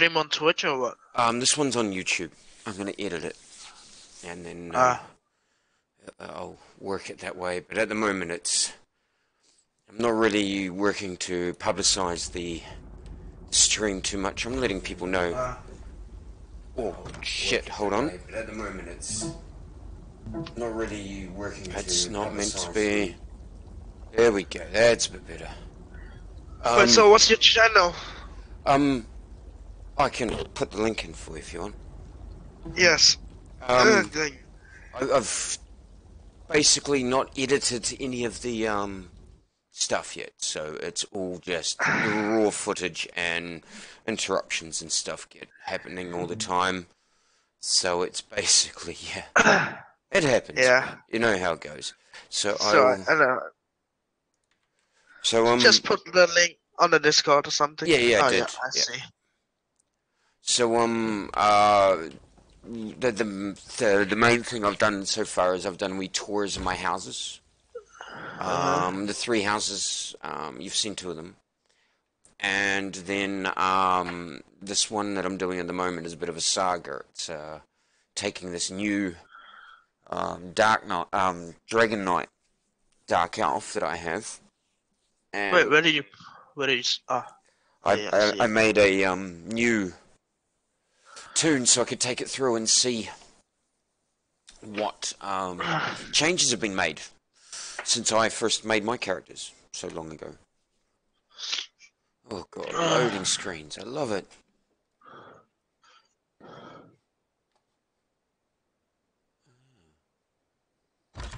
stream on Twitch or what? This one's on YouTube. I'm gonna edit it, and then Ah, I'll work it that way. But at the moment, I'm not really working to publicize the stream too much. I'm letting people know. Oh shit! Hold on. But at the moment, it's not really working. That's not meant to be. There we go. That's a bit better. wait, so what's your channel? I can put the link in for you if you want. Yes. Good. I've basically not edited any of the stuff yet, so it's all just raw footage and interruptions and stuff happening all the time. So it's basically it happens. Yeah. Man. You know how it goes. So I know. Just put the link on the Discord or something. Yeah, I did. Yeah, I see. So the main thing I've done so far is I've done wee tours of my houses. The 3 houses, you've seen 2 of them. And then this one that I'm doing at the moment is a bit of a saga. It's taking this new Dragon Knight Dark Elf that I have. And Wait, where did you? I made a new Toon so I could take it through and see what changes have been made since I first made my characters so long ago. Oh god, loading screens, I love it. I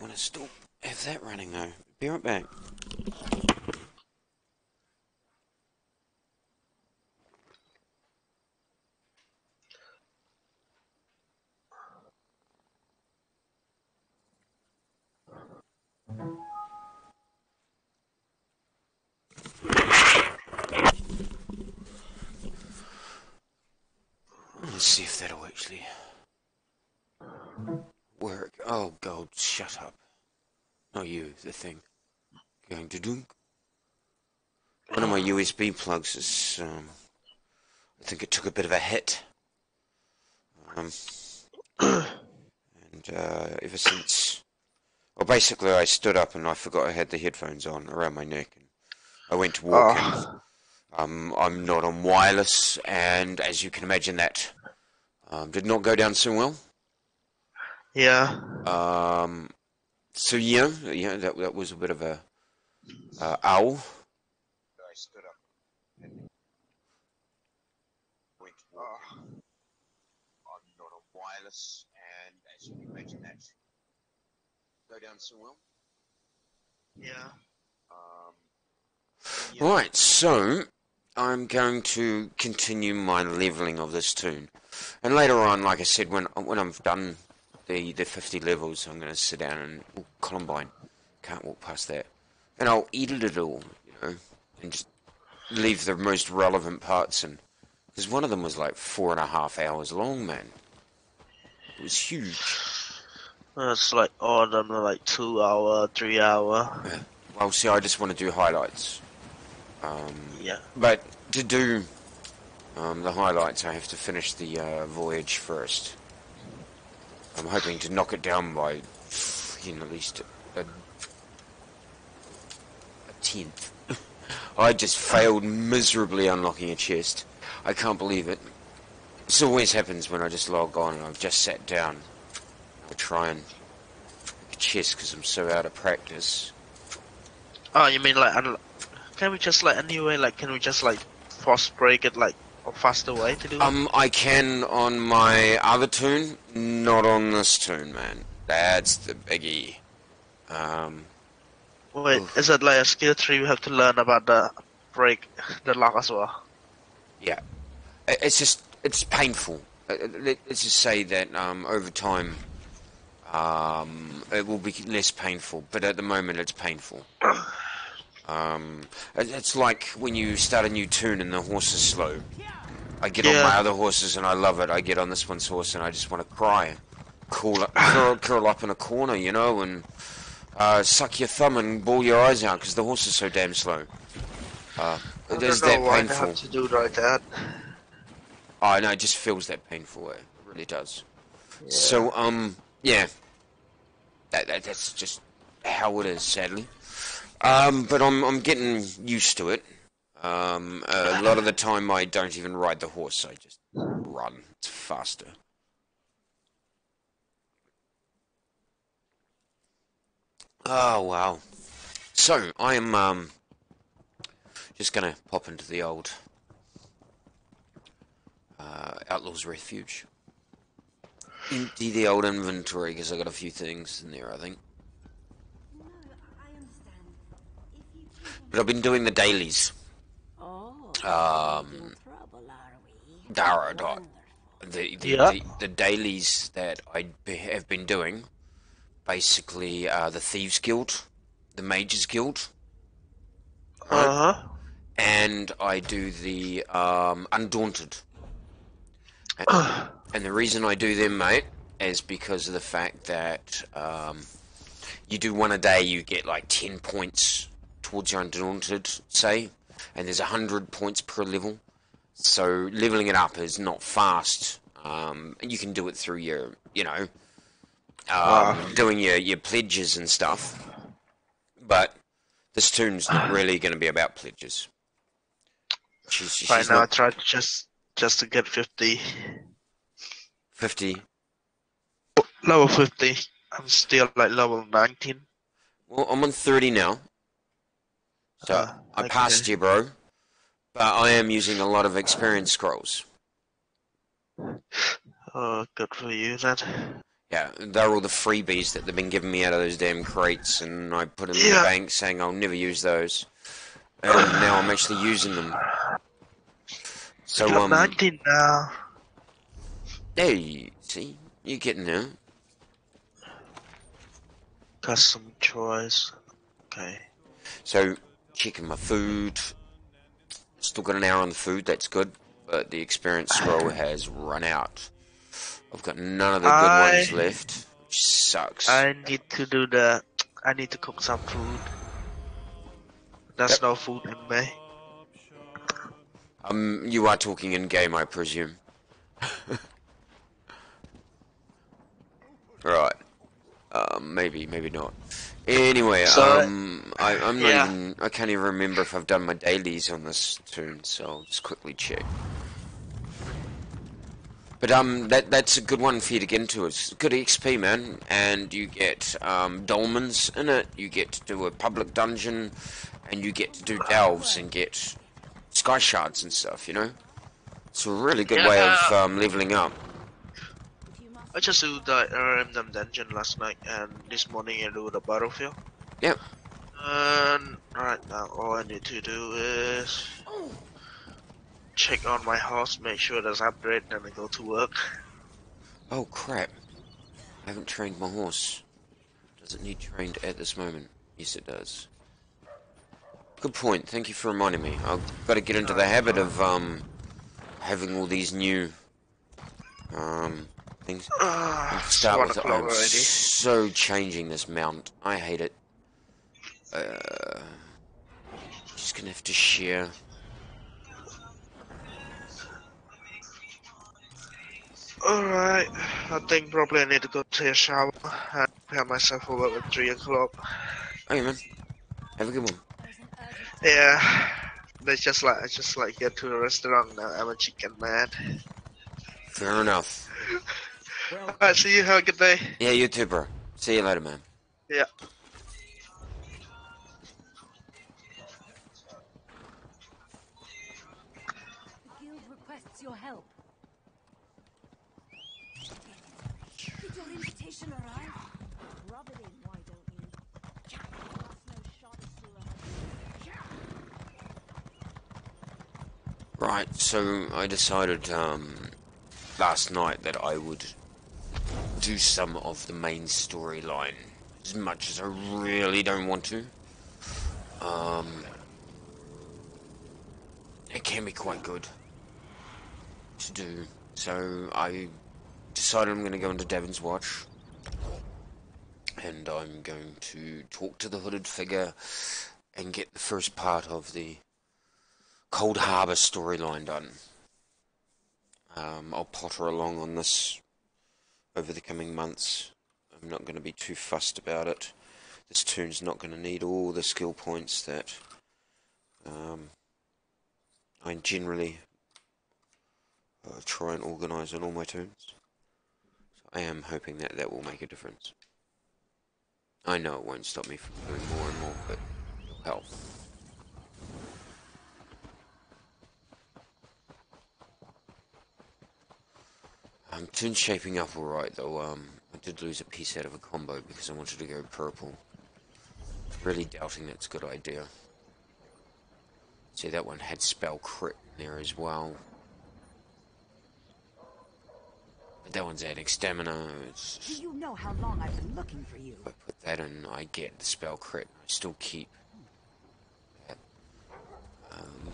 want to still have that running though. Be right back. Let's see if that'll actually work. Oh god, shut up. Not you, the thing. Going to dunk. One of my USB plugs is, I think it took a bit of a hit. And ever since, well, basically I stood up and I forgot I had the headphones on around my neck. And I went to walk in. I'm not on wireless, and as you can imagine, that did not go down so well. Yeah. So yeah, that was a bit of a owl. I stood up and went to walk in. I'm not on wireless, and as you can imagine, that go down so well. Yeah. Right, so I'm going to continue my leveling of this Toon, and later on, like I said, when I've done the 50 levels, I'm going to sit down and Columbine, can't walk past that, and I'll edit it all, you know, and just leave the most relevant parts in, because one of them was like 4.5 hours long, man. It was huge. It's like all of them are like 2 hour, 3 hour. Yeah. Well, see, I just want to do highlights. Yeah. But to do the highlights, I have to finish the voyage first. I'm hoping to knock it down by, at least a tenth. I just failed miserably unlocking a chest. I can't believe it. This always happens when I just log on and I've just sat down. I try and make a chest because I'm so out of practice. Oh, you mean like, can we just like anyway, like can we just like force break it like a faster way to do it? I can on my other Toon, not on this Toon, man. That's the biggie. Wait, is it like a skill tree you have to learn about the the lock as well? Yeah. It's painful. Let's just say that over time, it will be less painful, but at the moment it's painful. It's like when you start a new Toon and the horse is slow. I get on my other horses and I love it. I get on this one's horse and I just want to cry. Curl up in a corner, you know, and suck your thumb and bawl your eyes out because the horse is so damn slow. Uh, I it don't is know that why they have painful. to do like that. Oh no, it just feels that painful. It really does. Yeah. So yeah, that's just how it is, sadly. But I'm getting used to it. A lot of the time I don't even ride the horse. I just run. It's faster. Oh wow. So I am just gonna pop into the old Outlaws Refuge. Empty the old inventory because I got a few things in there, I think. No, I understand. If you keep on... But I've been doing the dailies. Oh, making Um, trouble, are we? Dara, Wonderful. Yeah. the dailies that have been doing, basically, the Thieves Guild, the Mages Guild, right? Uh And I do the Undaunted. huh. And the reason I do them, mate, is because of the fact that you do one a day, you get like 10 points towards your Undaunted, say, and there's 100 points per level. So leveling it up is not fast. You can do it through your, Wow. doing your pledges and stuff. But this tune's not really going to be about pledges. Right She's now, not I tried just to get 50, 50. level 50. I'm still like level 19. Well, I'm on 30 now, so I Okay. passed you, bro. But I am using a lot of experience scrolls. Oh, good for you then. Yeah, they're all the freebies that they've been giving me out of those damn crates, and I put them in the Yeah. bank saying I'll never use those. And now I'm actually using them. I So, got 19 now. hey, see, you're getting there. Custom choice. Okay. So, checking my food. Still got an hour on the food, that's good. But the experience scroll has run out. I've got none of the good I ones left, which sucks. I need to do the. I need to cook some food. There's Yep. no food in me. You are talking in game, I presume. Right. Maybe, maybe not. Anyway, So I'm not yeah. even, I can't even remember if I've done my dailies on this tune, so I'll just quickly check. But, that's a good one for you to get into. It's good XP, man, and you get, dolmens in it, you get to do a public dungeon, and you get to do delves and get sky shards and stuff, you know? It's a really good way of, Yeah. leveling up. I just do the random dungeon last night, and this morning I do the battlefield. Yep. And right now, all I need to do is check on my horse, make sure there's upgrade, then I go to work. Oh, crap. I haven't trained my horse. Does it need trained at this moment? Yes, it does. Good point. Thank you for reminding me. I've got to get into the habit of having all these new things. And to It's start 1 with, I o'clock am already. so changing this mount. I hate it. Uh, just gonna have to share. Alright, I think probably I need to go take a shower and prepare myself for work at 3 o'clock. Okay, man. Have a good one. Yeah, I just like get to a restaurant now. I'm a chicken man. Fair enough. Alright, see you. Have a good day. Yeah, you too, bro. See you later, man. Yeah. The guild requests your help. Did your invitation arrive? Rub it in, why don't you? That's no shot to Right, so I decided last night that I would do some of the main storyline, as much as I really don't want to. It can be quite good to do. So I decided I'm going to go into Devon's Watch, and I'm going to talk to the hooded figure and get the first part of the Cold Harbour storyline done. I'll potter along on this over the coming months. I'm not going to be too fussed about it. This toon's not going to need all the skill points that I generally try and organise on all my toons. So I am hoping that that will make a difference. I know it won't stop me from doing more and more, but it'll help. Toon's shaping up alright though. I did lose a piece out of a combo because I wanted to go purple. Really doubting that's a good idea. See, that one had spell crit in there as well. But that one's adding stamina. Do you know how long I've been looking for you? If I put that in, I get the spell crit. I still keep that.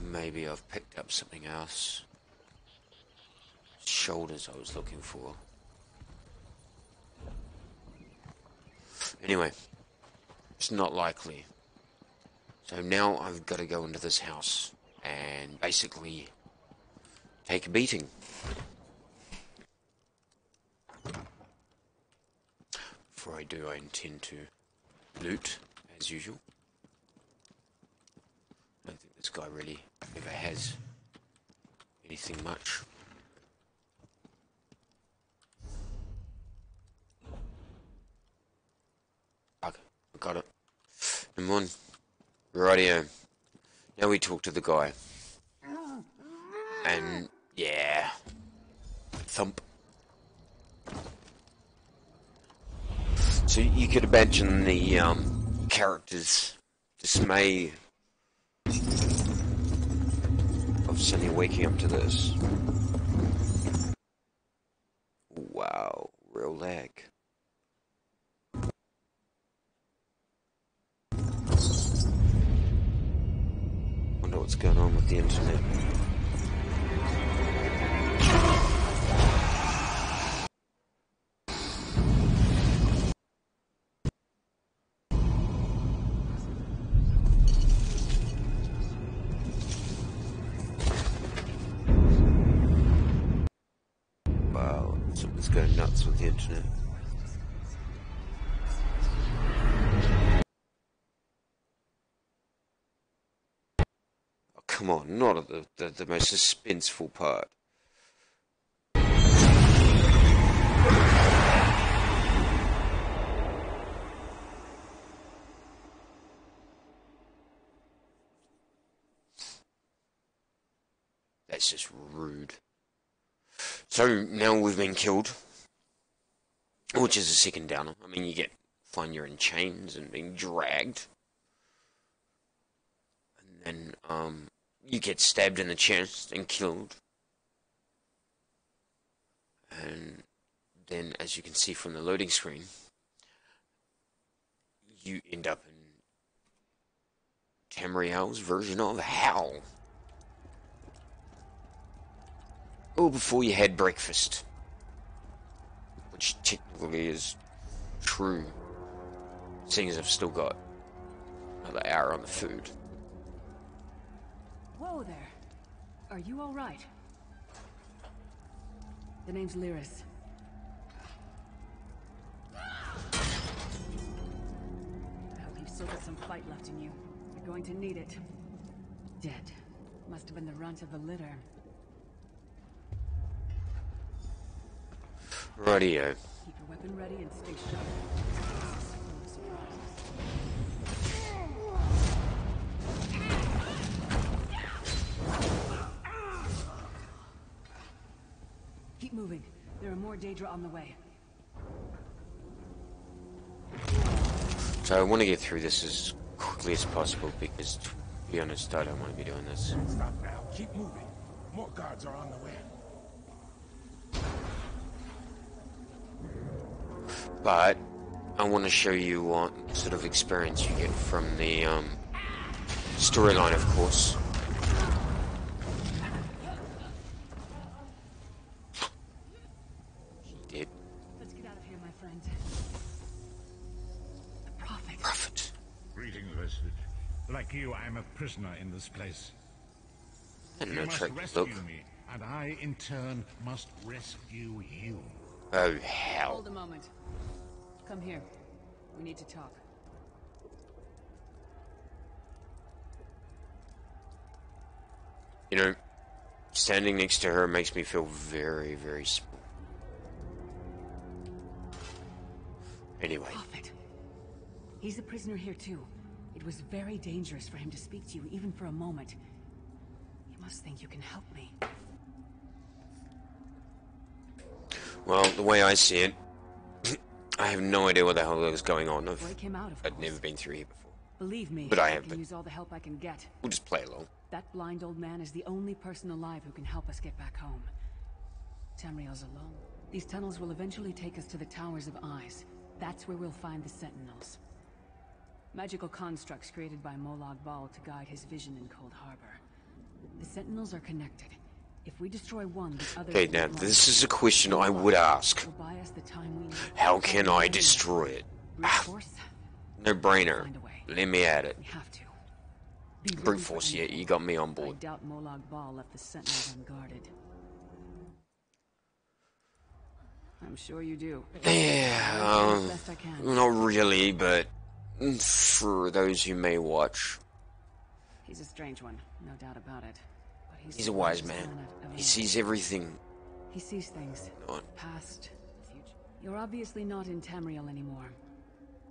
Maybe I've picked up something else. Shoulders I was looking for. Anyway, it's not likely. So now I've got to go into this house and basically take a beating. Before I do, I intend to loot, as usual. I don't think this guy really ever has anything much. Okay, I got it. Come on. Rightio. Now we talk to the guy. And, yeah. Thump. So you could imagine the character's dismay of suddenly waking up to this. Wow, real lag. Wonder what's going on with the internet. Wow, something's going nuts with the internet. Oh, come on, not at the most suspenseful part. That's just rude. So now we've been killed, which is a second downer. I mean, find you're in chains and being dragged, and then you get stabbed in the chest and killed, and then, as you can see from the loading screen, you end up in Tamriel's version of hell. Or before you had breakfast. Which technically is true. Seeing as I've still got another hour on the food. Whoa there. Are you alright? The name's Lyris. I hope you've still got some fight left in you. You're going to need it. Dead. Must have been the runt of the litter. Rightio. Keep your weapon ready and stay sharp. This is full of surprises. Keep moving. There are more Daedra on the way. So I want to get through this as quickly as possible because, to be honest, I don't want to be doing this. Stop now. Keep moving. More guards are on the way. But I want to show you what sort of experience you get from the storyline, of course. She did. Let's get out of here, my friend. The Prophet. Prophet. Greetings, Vestige. Like you, I'm a prisoner in this place. And You an must attractive rescue look. me, and I, in turn, must rescue you. Oh, hell. Hold a moment. Come here. We need to talk. You know, standing next to her makes me feel very, very small. Anyway. Prophet. He's a prisoner here too. It was very dangerous for him to speak to you, even for a moment. You must think you can help me. Well, the way I see it, I have no idea what the hell is going on. Break him out, of I've course. never been through here before. Believe me, But I have can been. use all the help I can get. We'll just play along. That blind old man is the only person alive who can help us get back home. Tamriel's alone. These tunnels will eventually take us to the Towers of Eyes. That's where we'll find the Sentinels. Magical constructs created by Molag Bal to guide his vision in Cold Harbor. The Sentinels are connected. If we destroy one, the others Okay, will now be this lost. is a question I would ask. Will buy us the time we need. How can I destroy it? Brute force? No brainer. Find a way. Let me at it. We have to. Be ready Brute for force, yeah, anything. you got me on I board. doubt Molag Bal left the Sentinels unguarded. I'm sure you do. Yeah, I'll do the best I can. not really, but for those who may watch, He's a strange one, no doubt about it. But he's the a wise wisest man. I've ever He met. sees everything. He sees things. On. Past, future. You're obviously not in Tamriel anymore.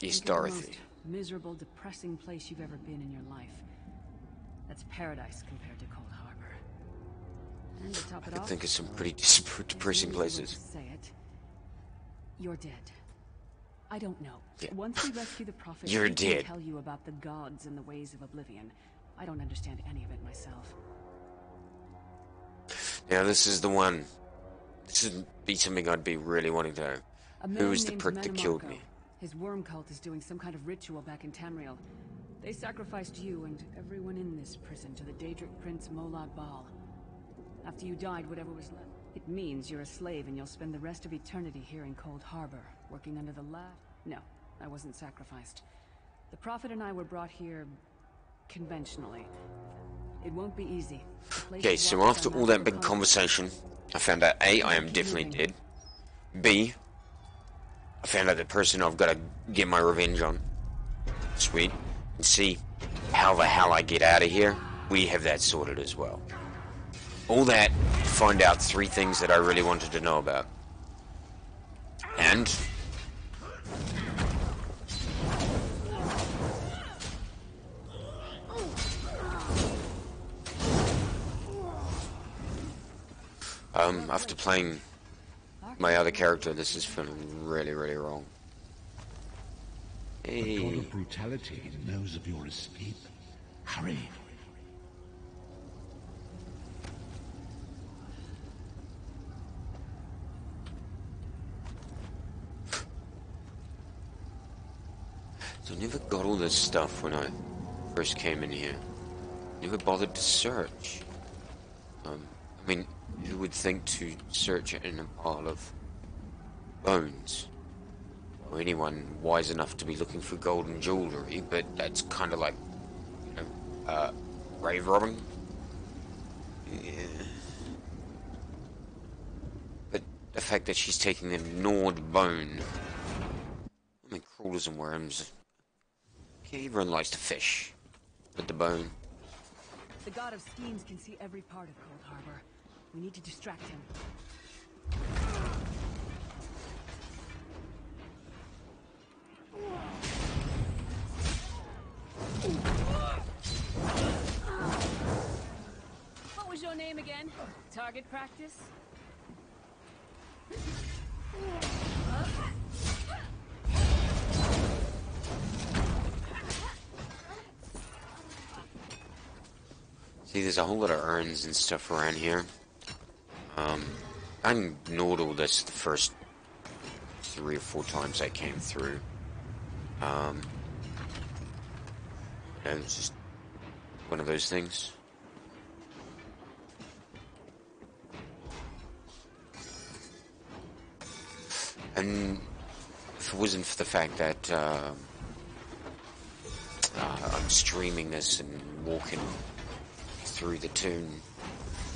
Yes, Think of the Dorothy. most miserable, depressing place you've ever been in your life. That's paradise compared to Cold Harbor. And to top I it could off, think of some pretty as depressing easy as places. to say it, you're dead. I don't know. Yeah. Once we rescue the Prophet, You're he can dead. tell you about the gods and the ways of oblivion. I don't understand any of it myself. Now this is the one. This would be something I'd be really wanting to know. A Who man was the named prick that killed Manamarco. me? His worm cult is doing some kind of ritual back in Tamriel. They sacrificed you and everyone in this prison to the Daedric Prince Molag Bal. After you died, whatever was left. It means you're a slave and you'll spend the rest of eternity here in Cold Harbor, working under the No, I wasn't sacrificed. The Prophet and I were brought here conventionally. It won't be easy. The place Okay, is so watched after by all that magical big constructs. conversation, I found out A, I am Keep definitely moving. dead. B, I found out the person I've got to get my revenge on. Sweet. And C, how the hell I get out of here, we have that sorted as well. All that to find out 3 things that I really wanted to know about. And after playing my other character, this is feeling really, really wrong. God Hey, of brutality knows of your escape. Hurry. so I never got all this stuff when I first came in here. Never bothered to search. I mean, who would think to search in a pile of bones? Or anyone wise enough to be looking for golden jewellery, but that's kind of like, you know, grave robbing? Yeah. But the fact that she's taking a gnawed bone, I mean, crawlers and worms. Okay, everyone likes to fish with the bone. The god of schemes can see every part of Cold Harbor. We need to distract him. What was your name again? Target practice? See, there's a whole lot of urns and stuff around here. I ignored all this the first 3 or 4 times I came through. It's just one of those things. And if it wasn't for the fact that I'm streaming this and walking through the Toon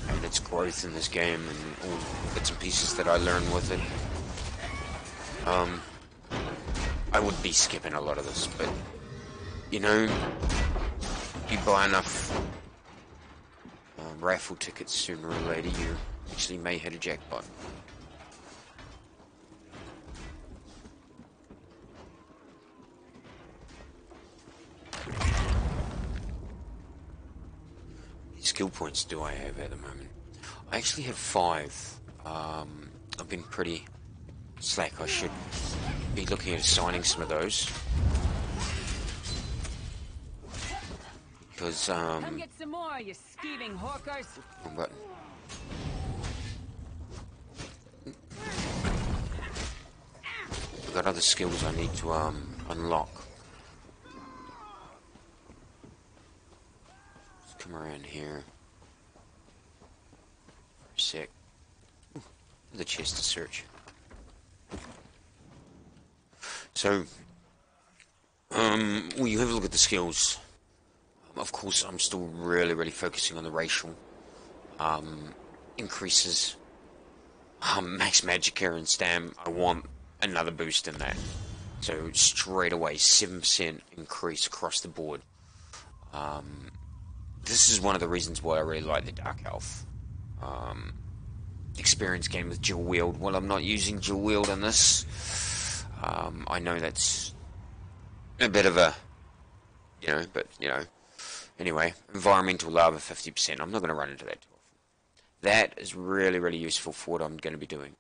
and its growth in this game and all bits and pieces that I learn with it. I would be skipping a lot of this, but you know, you buy enough raffle tickets, sooner or later you actually may hit a jackpot. Skill points do I have at the moment? I actually have 5. I've been pretty slack. I should be looking at assigning some of those. Because, Come get some more, you skeeving hawkers. wrong button. I've got other skills I need to, unlock. Let's come around here for a sec. Ooh, the chest to search. So, well, you have a look at the skills. Of course, I'm still really focusing on the racial increases. Max Magicka and Stam, I want another boost in that. So straight away, 7% increase across the board. This is one of the reasons why I really like the Dark Elf experience game with dual wield. Well, I'm not using dual wield in this. I know that's a bit of a, but anyway, environmental lava 50%. I'm not going to run into that too often. That is really useful for what I'm going to be doing.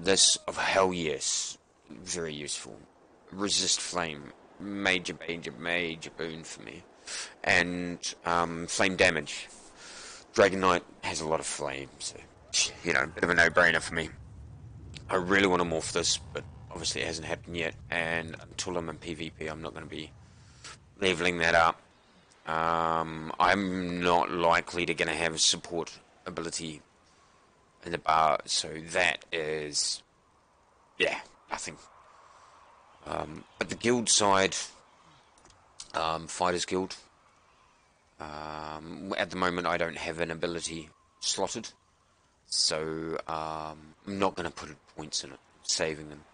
This, of hell yes, very useful. Resist flame, major boon for me. And flame damage. Dragon Knight has a lot of flame, so bit of a no-brainer for me. I really want to morph this, but obviously it hasn't happened yet. And until I'm in PvP, I'm not going to be leveling that up. I'm not likely to going to have a support ability in the bar, so that is, nothing. But the guild side, Fighters Guild, at the moment I don't have an ability slotted, so I'm not going to put points in it, saving them.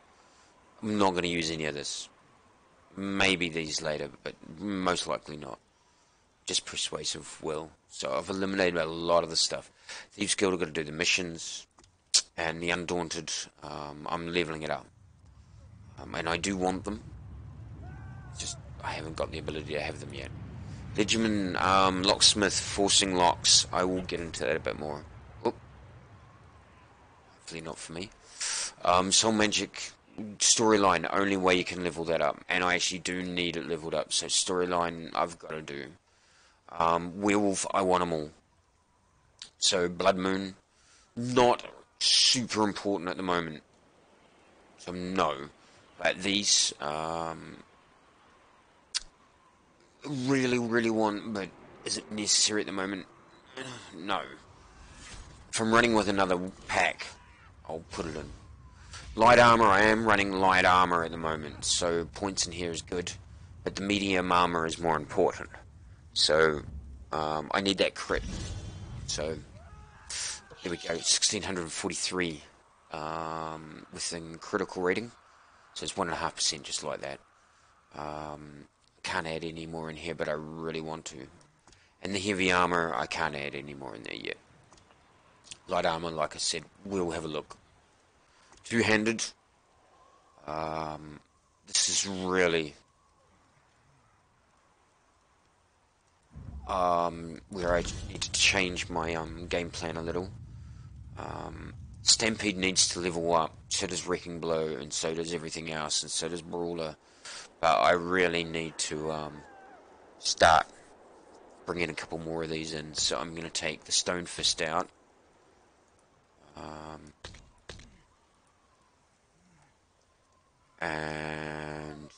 I'm not going to use any of this. Maybe these later, but most likely not. Just persuasive will. So I've eliminated a lot of the stuff. Thieves Guild are going to do the missions, and the Undaunted, I'm leveling it up. And I do want them. Just, I haven't got the ability to have them yet. Legion, Locksmith, Forcing Locks, I will get into that a bit more. Oop. Hopefully not for me. Soul Magic, storyline, only way you can level that up. And I actually do need it leveled up, so storyline I've got to do. Werewolf, I want them all. So Blood Moon, not super important at the moment. So no. But these, really want, but is it necessary at the moment? No. If I'm running with another pack, I'll put it in. Light armor, I am running light armor at the moment, so points in here is good, but the medium armor is more important. So, I need that crit. So, there we go, 1643 within critical rating. So it's 1.5%, just like that. Can't add any more in here, but I really want to. And the heavy armor, I can't add any more in there yet. Light armor, like I said, we'll have a look. Two-handed. This is really where I need to change my game plan a little. Stampede needs to level up, so does Wrecking Blow, and so does everything else, and so does Brawler. But I really need to start bringing a couple more of these in, so I'm going to take the Stone Fist out. And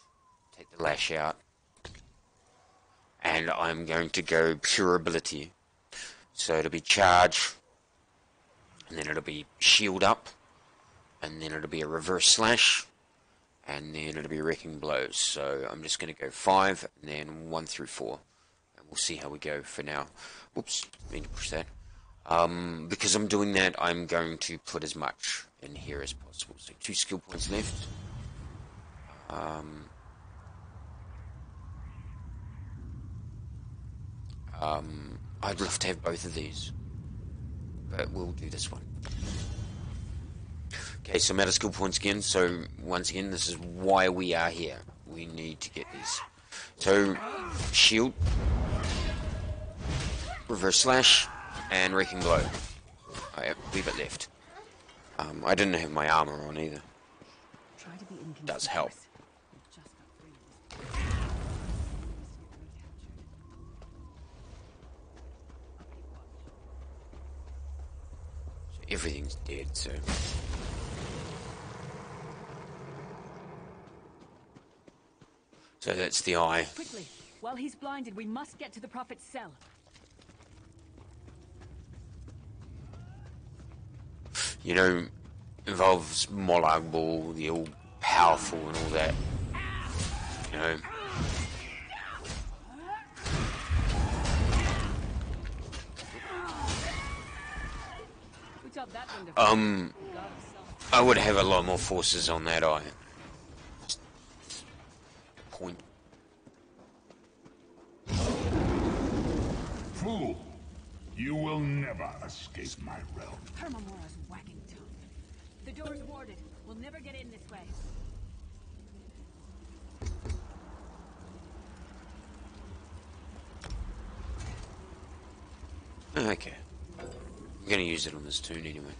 take the Lash out. And I'm going to go Pure Ability. So it'll be Charge, and then it'll be Shield Up, and then it'll be a Reverse Slash, and then it'll be Wrecking Blows. So I'm just going to go 5, and then 1 through 4. And we'll see how we go for now. Oops, I mean to push that. Because I'm doing that, I'm going to put as much in here as possible. So 2 skill points left. I'd love to have both of these, but we'll do this one. Okay, so I'm out of skill points again, so once again, this is why we are here. We need to get these. So, shield, reverse slash, and wrecking blow. I have a wee bit left. I didn't have my armor on either. Try to be inconspicuous. Does help. We've just got 3 of these. So everything's dead, so... So that's the eye. Quickly, while he's blinded, we must get to the Prophet's cell. You know, involves Molag Ball, the all powerful and all that. You know. Who topped that window? I would have a lot more forces on that eye. Point. Fool! You will never escape my realm. Hermamora's wagging tongue. The door's warded. We'll never get in this way. Okay. I'm gonna use it on this Toon anyway.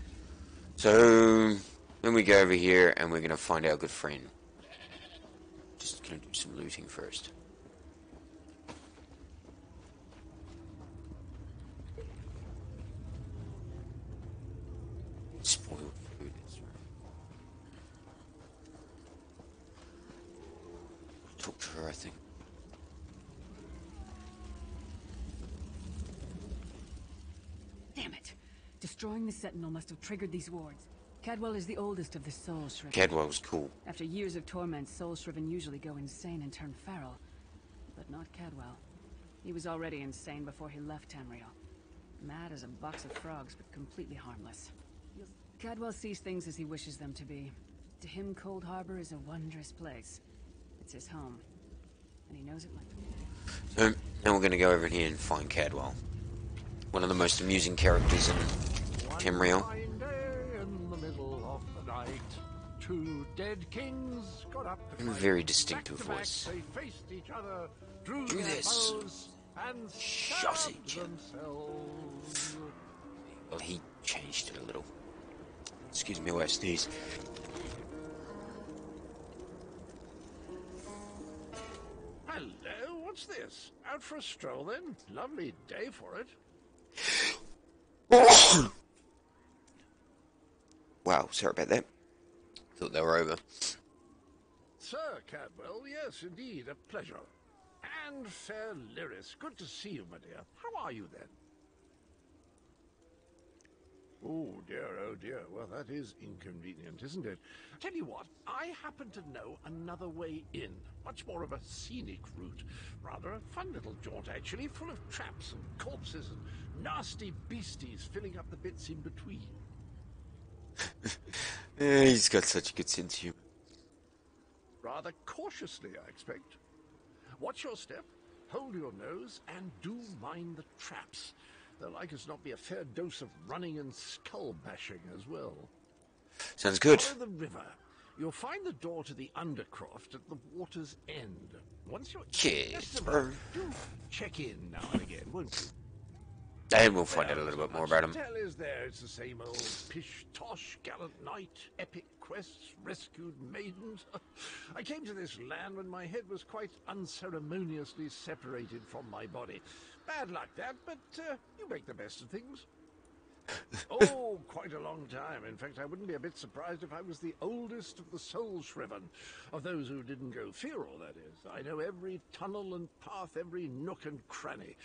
So then we go over here and we're gonna find our good friend. Just gonna do some looting first. Spoiled food, that's right. Talk to her, I think. Damn it! Destroying the Sentinel must have triggered these wards. Cadwell is the oldest of the Soul Shriven. Cadwell's cool. After years of torment, Soul Shriven usually go insane and turn feral. But not Cadwell. He was already insane before he left Tamriel. Mad as a box of frogs, but completely harmless. Cadwell sees things as he wishes them to be. To him, Cold Harbor is a wondrous place. It's his home. And he knows it like... So, now we're going to go over here and find Cadwell. One of the most amusing characters in Tamriel. One fine day in the middle of the night, 2 dead kings got up to And a fight. very distinctive Back to back, voice. they faced each other, drew Do their this. bows, and Shot stabbed each other. themselves. Well, he changed it a little. Excuse me while I sneeze. Hello, what's this? Out for a stroll then? Lovely day for it. Wow, sorry about that. Thought they were over. Sir Cadwell, yes, indeed, a pleasure. And fair Lyris, good to see you, my dear. How are you then? Oh dear, well that is inconvenient, isn't it? Tell you what, I happen to know another way in. Much more of a scenic route. Rather a fun little jaunt, actually, full of traps and corpses and nasty beasties filling up the bits in between. He's got such a good sense of humor. Rather cautiously, I expect. Watch your step, hold your nose, and do mind the traps. There'll like as not be a fair dose of running and skull bashing as well. Sounds good. Follow the river. You'll find the door to the Undercroft at the water's end. Once you're Cheers, in, bro. do check in now and again, won't you? And we'll find out a little bit more about him. Tell is there, it's the same old pish-tosh, gallant knight, epic quests, rescued maidens. I came to this land when my head was quite unceremoniously separated from my body. Bad luck that, but you make the best of things. Oh, quite a long time. In fact, I wouldn't be a bit surprised if I was the oldest of the soul shriven. Of those who didn't go feral, that is. I know every tunnel and path, every nook and cranny.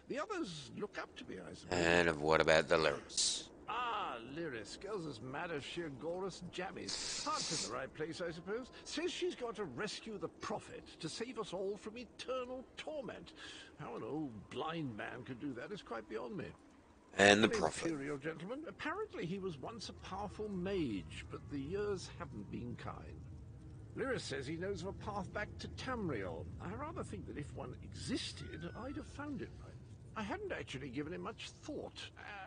The others look up to me, I suppose. And what about the lyrics? Ah, Lyris. Girl's as mad as sheer Gorus jammies. Heart's in the right place, I suppose. Says she's got to rescue the Prophet to save us all from eternal torment. How an old blind man could do that is quite beyond me. And the An prophet. imperial gentleman. Apparently he was once a powerful mage, but the years haven't been kind. Lyra says he knows of a path back to Tamriel. I rather think that if one existed, I'd have found it. I hadn't actually given it much thought.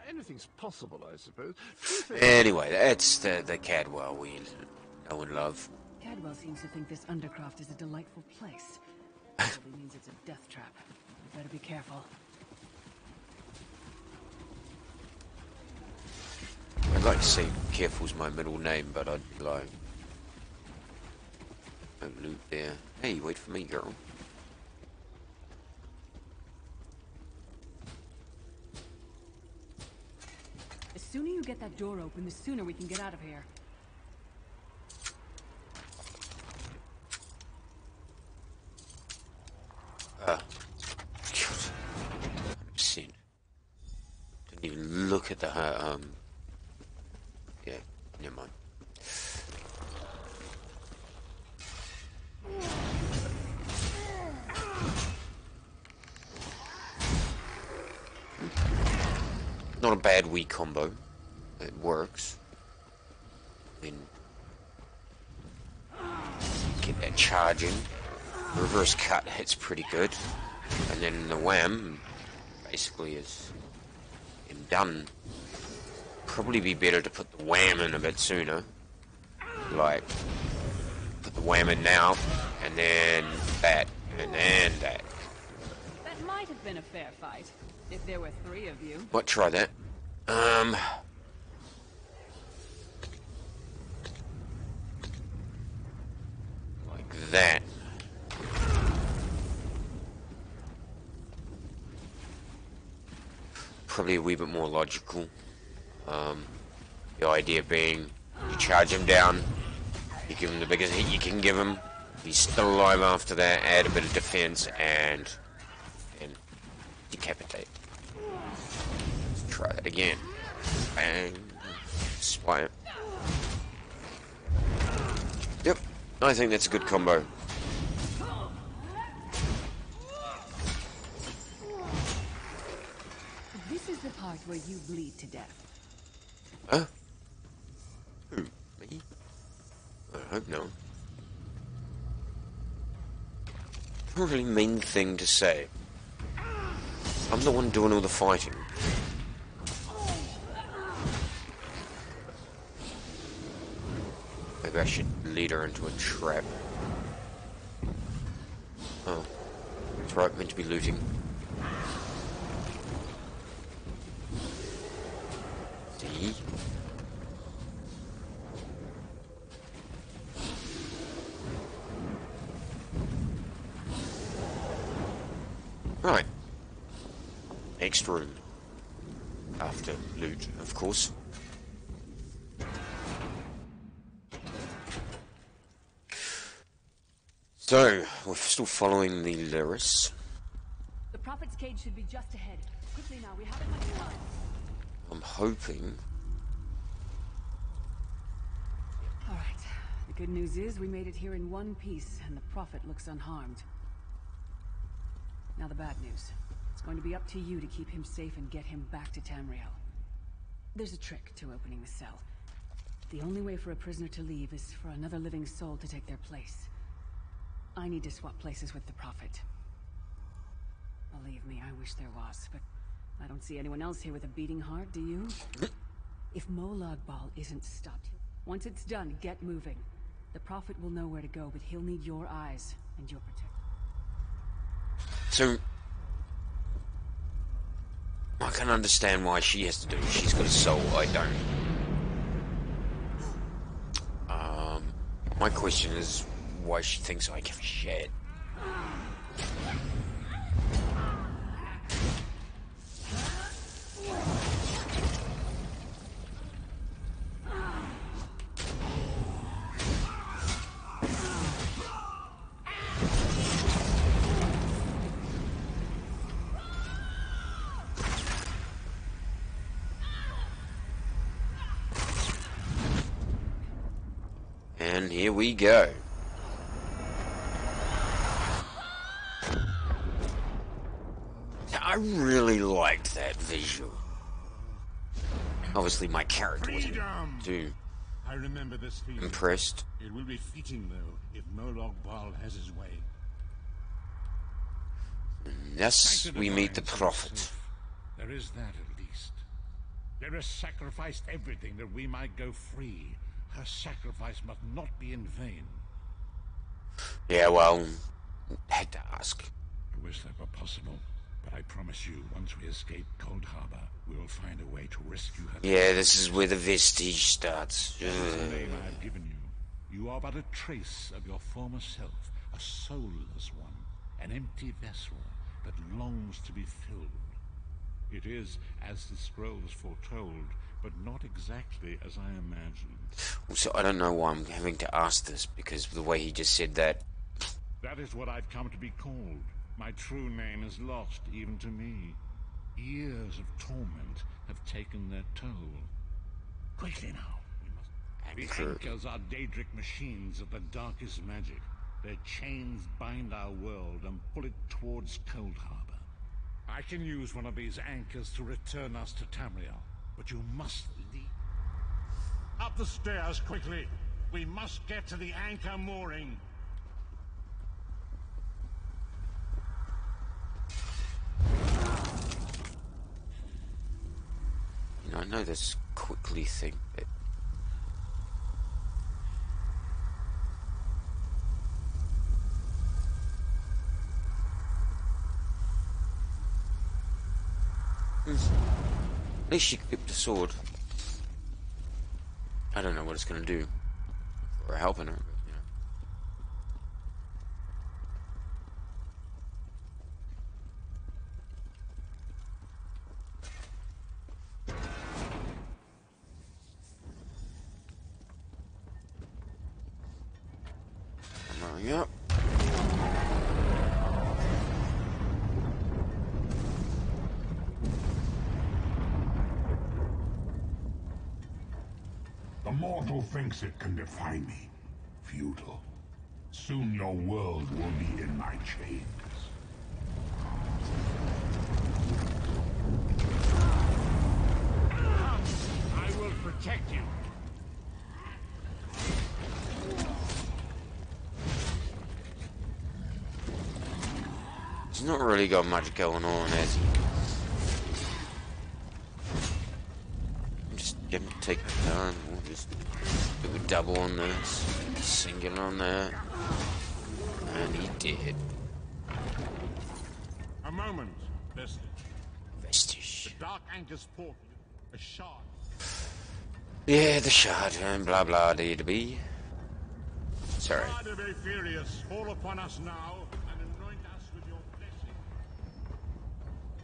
Anything's possible, I suppose. Truth is... Anyway, that's the Cadwell we know and love. Cadwell seems to think this undercroft is a delightful place. Probably means it's a death trap. You better be careful. I'd like to say careful's my middle name, but I'd be like... No loot there. Hey, wait for me, girl. The sooner you get that door open, the sooner we can get out of here. God. 100%. Didn't even look at the yeah, never mind. Not a bad Wii combo. It works. Then get that charging. Reverse cut hits pretty good. And then the wham basically is done. Probably be better to put the wham in a bit sooner. Like, put the wham in now, and then that, and then that. That might have been a fair fight, if there were 3 of you. What? Try that. Like that. Probably a wee bit more logical. The idea being, you charge him down, you give him the biggest hit you can give him, he's still alive after that, add a bit of defense, and decapitate. Let's try that again. Bang. Swipe. Yep, I think that's a good combo. This is the part where you bleed to death. Huh? Who? Me? I hope not. A really mean thing to say. I'm the one doing all the fighting. Maybe I should lead her into a trap. Oh. That's right, meant to be looting. See? Right. Next room. After loot, of course. So, we're still following the Lyris. The Prophet's cage should be just ahead. Quickly now, we haven't much time. I'm hoping... Alright. The good news is we made it here in one piece, and the Prophet looks unharmed. Now the bad news. It's going to be up to you to keep him safe and get him back to Tamriel. There's a trick to opening the cell. The only way for a prisoner to leave is for another living soul to take their place. I need to swap places with the Prophet. Believe me, I wish there was, but I don't see anyone else here with a beating heart, do you? If Molag Bal isn't stopped, once it's done, get moving. The Prophet will know where to go, but he'll need your eyes and your protection. So... I can understand why she has to do it. She's got a soul, I don't. My question is why she thinks I give a shit. And here we go. I really liked that visual. Obviously my character wasn't Freedom! too I remember this feeling. impressed. It will be fitting, though, if Moloch Baal has his way. Thus Thank we meet the divines, prophet. safe. There is that at least. There has sacrificed everything that we might go free. Her sacrifice must not be in vain. Yeah, well, had to ask. I wish that were possible, but I promise you, once we escape Cold Harbor, we will find a way to rescue her. Yeah, this is where the vestige starts. That is the name I have given you. You are but a trace of your former self, a soulless one, an empty vessel that longs to be filled. It is as the scrolls foretold, but not exactly as I imagined. Also, I don't know why I'm having to ask this, because the way he just said that. That is what I've come to be called. My true name is lost even to me. Years of torment have taken their toll. Quickly now, we must... The anchors are Daedric machines of the darkest magic. Their chains bind our world and pull it towards Cold Harbor. I can use one of these anchors to return us to Tamriel, but you must lead... Up the stairs, quickly! We must get to the anchor mooring. You know, I know this quickly thing, but... At least she equipped a sword. I don't know what it's gonna do for helping her, but, you know. I'm going up. The mortal thinks it can defy me. Futile. Soon your world will be in my chains. I will protect you. He's not really got much going on, has he? Just gonna take the time. We'll just do a double on this, singular on that, and he did. A moment, Vestige. Vestige. The dark anchor's port, a shard. Yeah, the shard and blah blah dee be. Sorry. God of Aetherius, fall upon us now and anoint us with your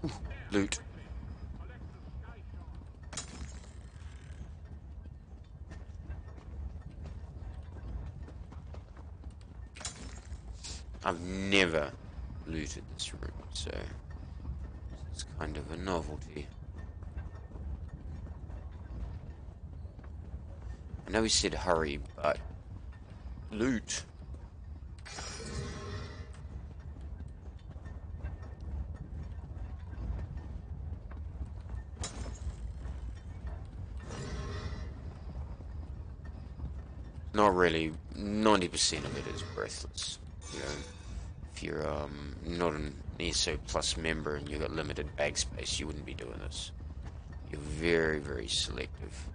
blessing. Loot. I've never looted this room, so it's kind of a novelty. I know he said hurry, but loot. Not really. 90% of it is breathless. You know, if you're not an ESO Plus member and you've got limited bag space, you wouldn't be doing this. You're very, very selective.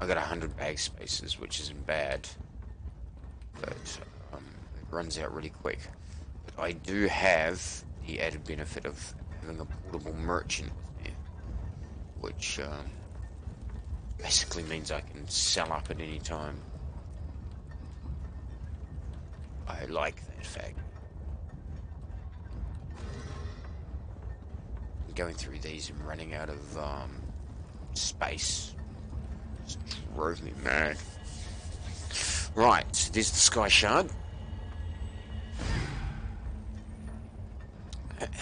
I got 100 bag spaces, which isn't bad, but it runs out really quick. But I do have the added benefit of having a portable merchant with me, which basically means I can sell up at any time. I like that fact. Going through these and running out of space just drove me mad. Right, there's the Sky Shard.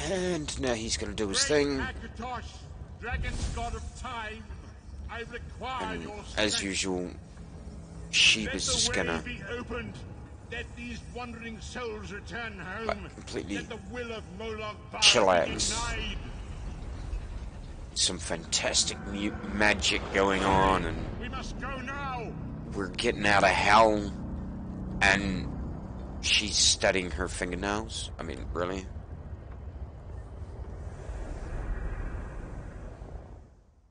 And now he's going to do his thing. Dragon god of time, I require And your as strength. usual, Sheep is just Let the gonna way be opened. Let these wandering souls return home. completely Let the will of Moloch Baal chillax. be denied. some fantastic magic going on, and We must go now! we're getting out of hell, and she's studying her fingernails. I mean, really?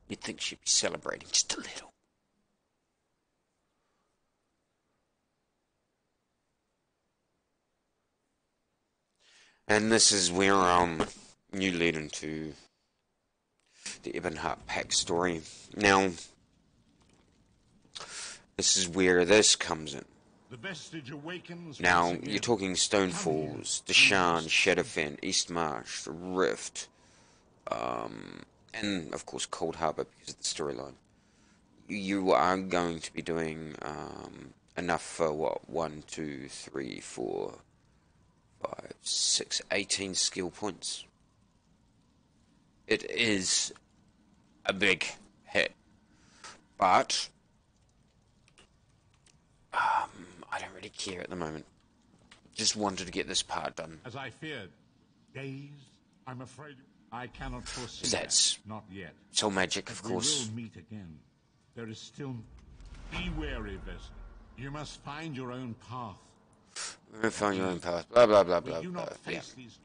You'd think she'd be celebrating just a little. And this is where you lead into the Ebonheart Pack story. Now, this is where this comes in. The vestige awakens Now, once again. you're talking Stonefalls, Deshaan, Shadowfen, Eastmarch, the Rift, and of course Cold Harbour because of the storyline. You are going to be doing enough for what? 1, 2, 3, 4, 5, 6, 18 skill points. It is a big hit, but I don't really care at the moment. Just wanted to get this part done. As I feared. Days? I'm afraid I cannot foresee That's that. Not yet. Soul magic, of course. We will meet again. There is still... Be wary, Vesna. You must find your own path. Find your own path. Blah blah blah We blah. do blah. not Yeah. face these...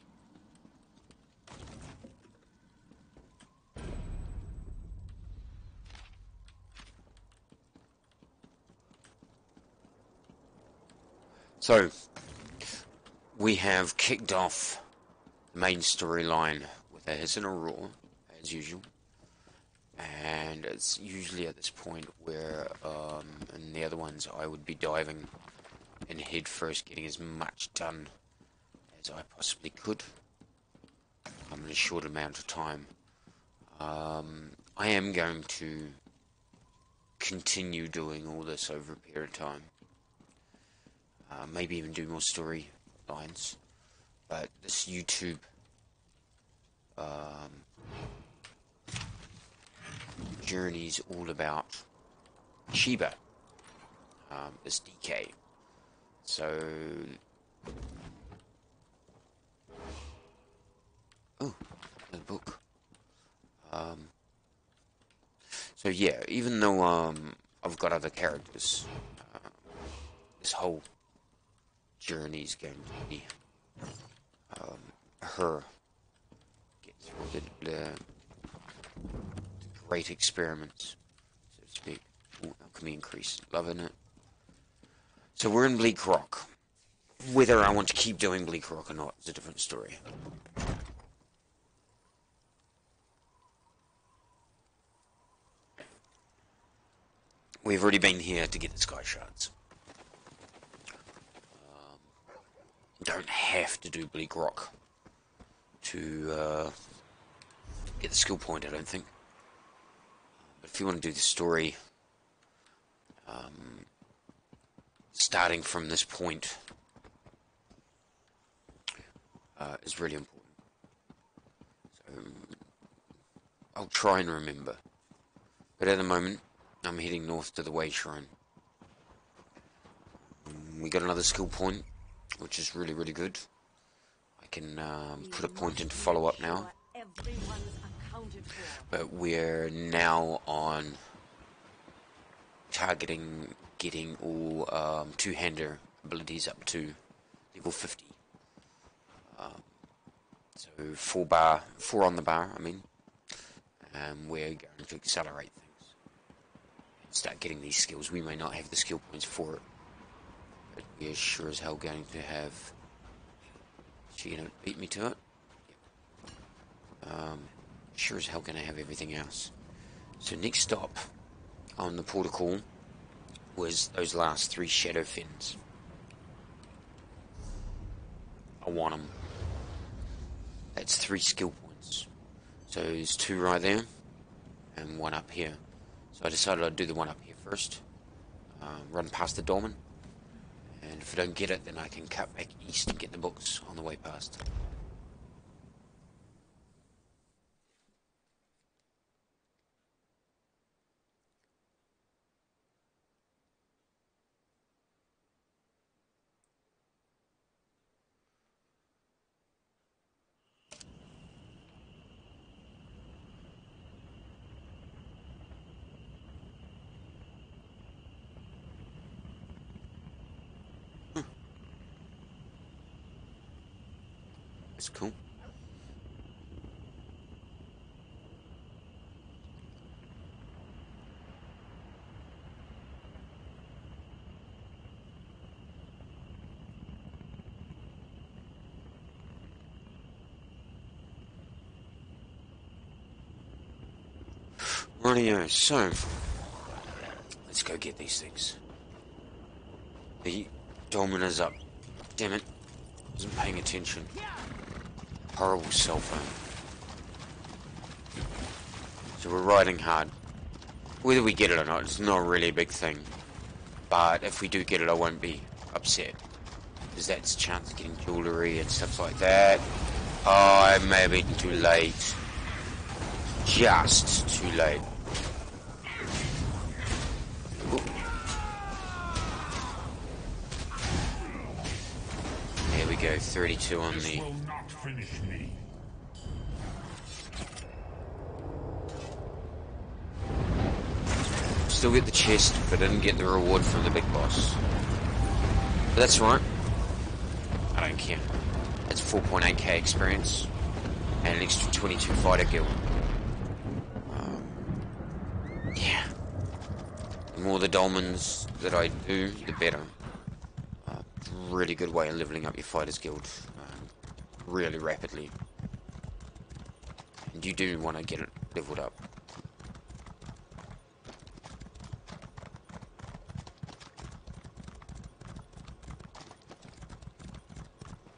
So we have kicked off the main storyline with a hiss and a roar, as usual. And it's usually at this point where, in the other ones, I would be diving and head first, getting as much done as I possibly could in a short amount of time. I am going to continue doing all this over a period of time. Maybe even do more story lines. But this YouTube journey's all about Sheba, this DK. So, oh, the book. So yeah, even though I've got other characters, this whole journey is going to be her get through the great experiments, so to speak. Ooh, alchemy increase, loving it. So we're in Bleak Rock. Whether I want to keep doing Bleak Rock or not is a different story. We've already been here to get the sky shards. Don't have to do Bleak Rock to get the skill point, I don't think. But if you want to do the story, starting from this point is really important. So I'll try and remember. But at the moment, I'm heading north to the Way Shrine. We got another skill point, which is really, really good. I can put a point into follow-up now. But we're now on targeting getting all two-hander abilities up to level 50. So 4 on the bar, I mean. And we're going to accelerate things. Start getting these skills. We may not have the skill points for it, but we're sure as hell going to have... She gonna beat me to it? Yep. Sure as hell gonna have everything else. So next stop on the protocol was those last 3 shadow fins. I want them. That's 3 skill points. So there's 2 right there, and 1 up here. So I decided I'd do the 1 up here first. Run past the dolmen. And if I don't get it, then I can cut back east and get the books on the way past. That's cool. Rightio, so let's go get these things. The dolmen is up. Damn it. Wasn't paying attention. Horrible cell phone. So we're riding hard. Whether we get it or not, it's not really a big thing. But if we do get it, I won't be upset. Because that's a chance of getting jewellery and stuff like that. Oh, I may have been too late. Just too late. There we go, 32 on the... Will not finish me. Still get the chest, but didn't get the reward from the big boss. But that's right. I don't care. That's 4.8k experience. And an extra 22 fighter guild. Yeah. The more the dolmens that I do, the better. Really good way of leveling up your fighters guild. Really rapidly. And you do want to get it leveled up.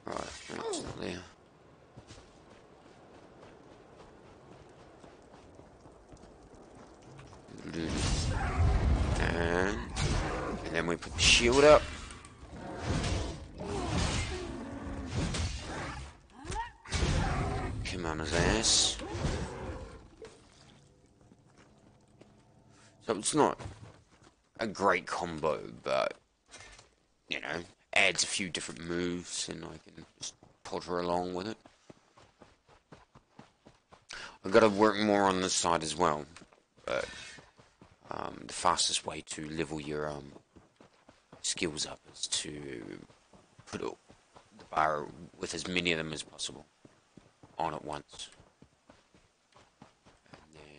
Right, that's not there. And then we put the shield up. Come on his ass. So it's not a great combo, but you know, adds a few different moves and I can just potter along with it. I've got to work more on this side as well, but the fastest way to level your skills up is to put the bar with as many of them as possible on at once.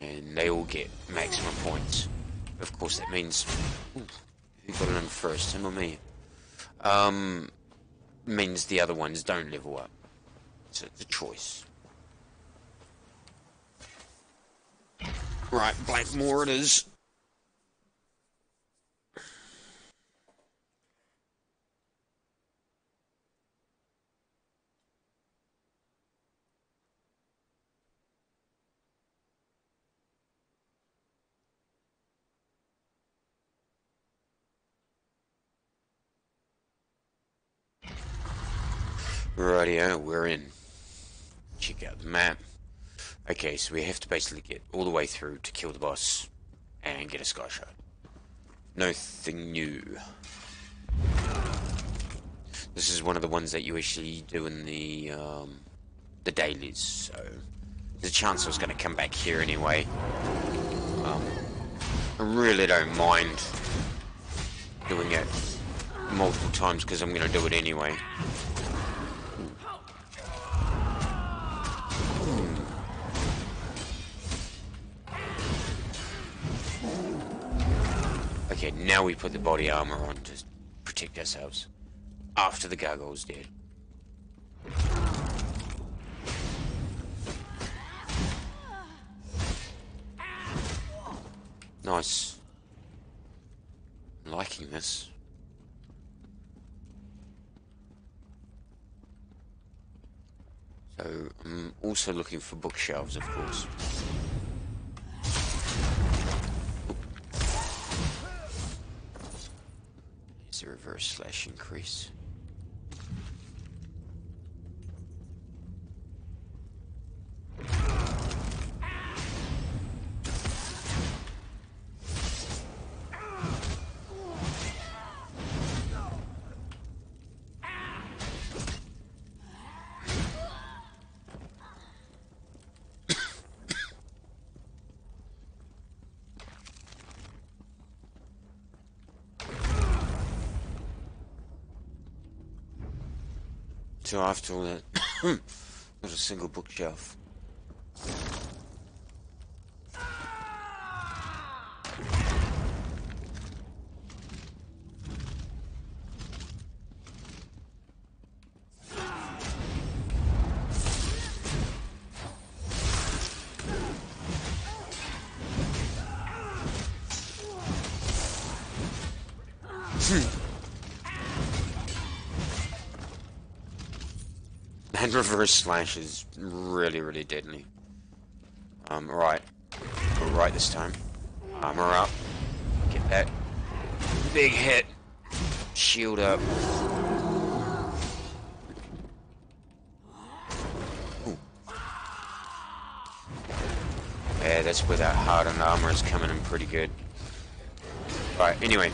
And they all get maximum points. Of course that means... Ooh, who got it in first, him or me? Means the other ones don't level up. So it's a choice. Right, Blackmore it is. Rightio, we're in. Check out the map. Okay, so we have to basically get all the way through to kill the boss and get a sky shard. Nothing new. This is one of the ones that you actually do in the dailies, so there's a chance I was going to come back here anyway. I really don't mind doing it multiple times because I'm going to do it anyway. Okay, now we put the body armor on to protect ourselves after the gargoyle's dead. Nice. I'm liking this. So, I'm also looking for bookshelves, of course. Here's the reverse slash increase. So after all that Not a single bookshelf. And reverse slash is really, really deadly. Right. Go right this time. Armor up. Get that big hit. Shield up. Ooh. Yeah, that's where that hardened armor is coming in pretty good. Right, anyway.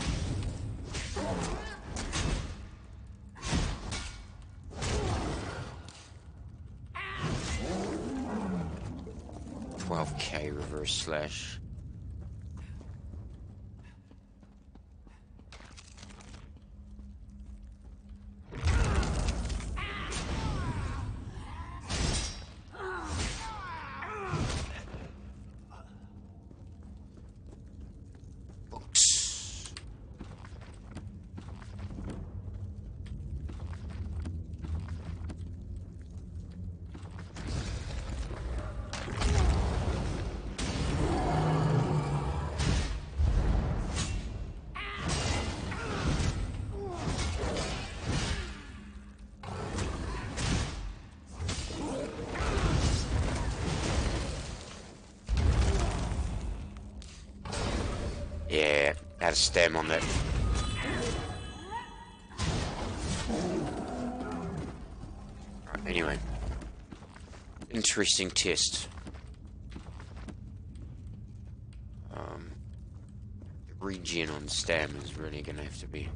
$12K reverse slash. Books. Yeah, had a stem on that. Right, anyway. Interesting test. The regen on stam is really gonna have to be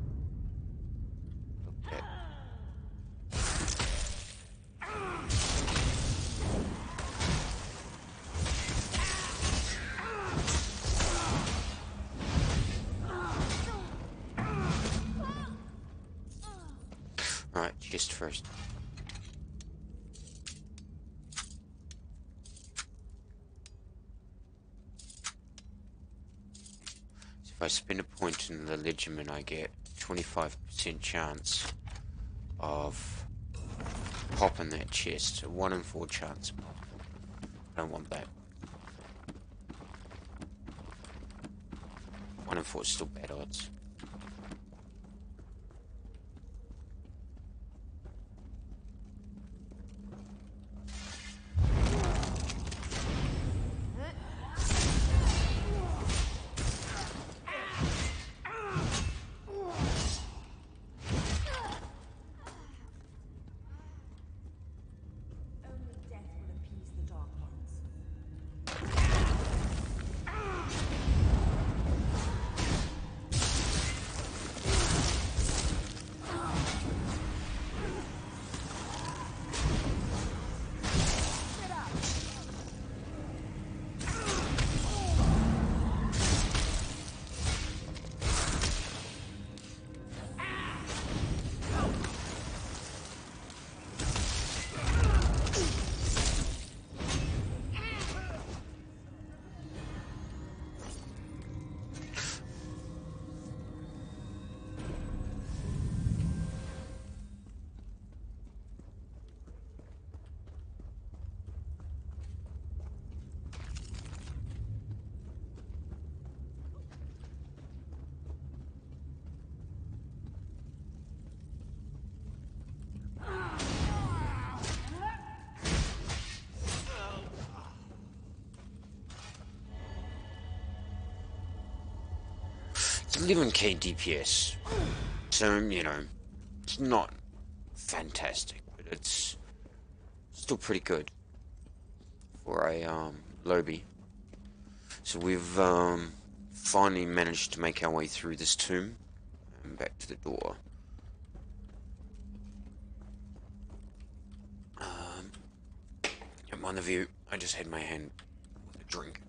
looked at. Alright, chest first. So if I spend a point in the legiment, I get 25% chance of popping that chest. A 1 in 4 chance. I don't want that. 1 in 4 is still bad odds. Only death will appease the dark ones. It's 11k DPS. So, you know, it's not fantastic, but it's still pretty good for a lobby. So we've finally managed to make our way through this tomb and back to the door. I'm on the view. I just had my hand with a drink.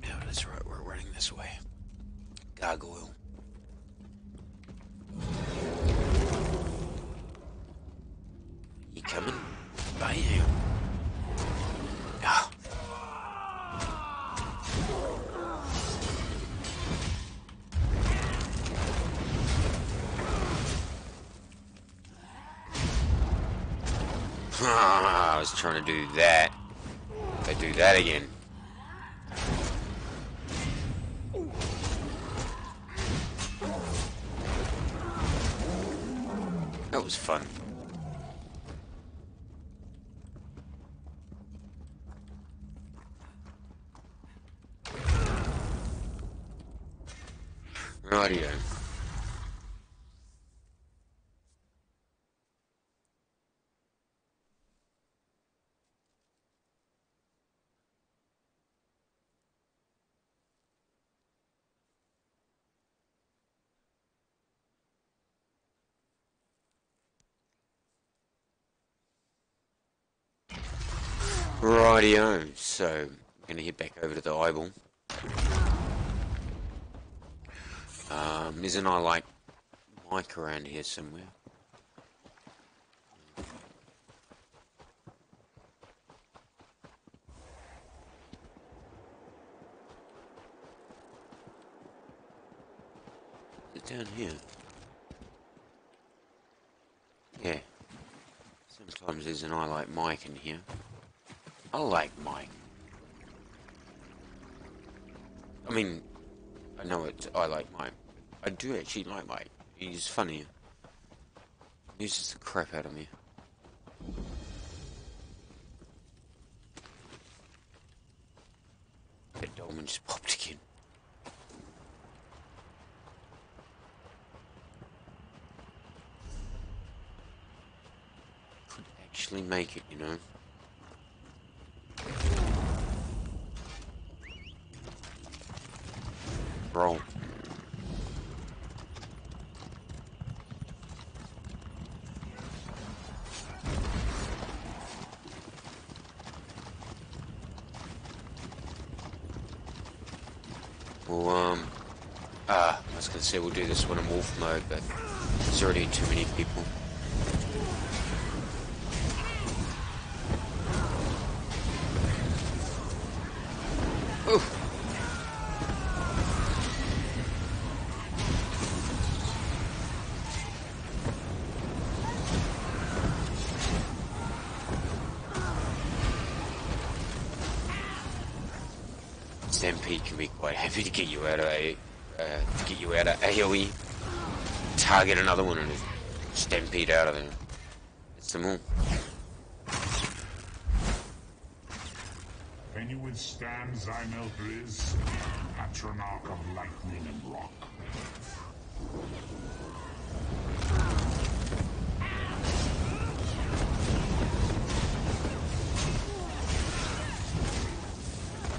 Yeah, that's right, we're running this way. Gargoyle. I was trying to do that. They do that again. That was fun. Rightio. Rightio. So, I'm going to head back over to the eyeball. Isn't I like Mike around here somewhere? Is it down here? Yeah. Sometimes there's an I like Mike in here. I like Mike. I mean, I know it's I like Mike. I do actually like Mike. He's funny. He uses the crap out of me. That dolman just popped again. Could actually make it, you know. Roll. Well, I was gonna say we'll do this one in wolf mode, but there's already too many people. Ooh. Stampede can be quite happy to get you out of AoE. Target another one and stampede out of there. It's them all. Can you withstand Zymel Briz, Patronarch of Lightning and Rock?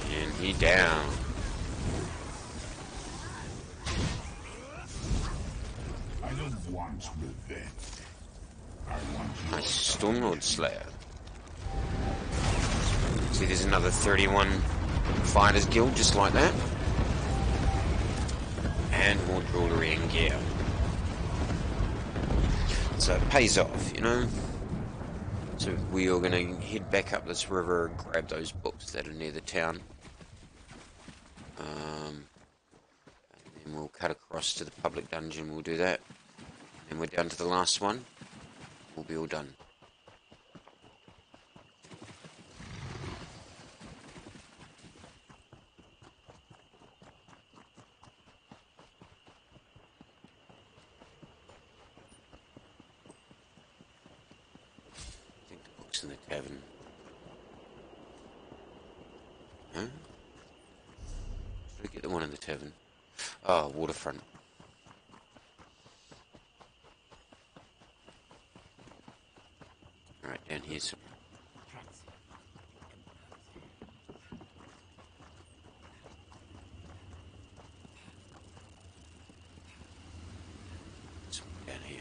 And he down. I don't want revenge. I want you. Nice Stormlord Slayer. See, there's another 31 Fighters Guild just like that. And more jewellery and gear. So it pays off, you know. So we are going to head back up this river and grab those books that are near the town. And then we'll cut across to the public dungeon, we'll do that. And we're down to the last one. We'll be all done. I think the book's in the tavern. Huh? Did I get the one in the tavern? Oh, waterfront. Alright, down here somewhere. Somewhere down here.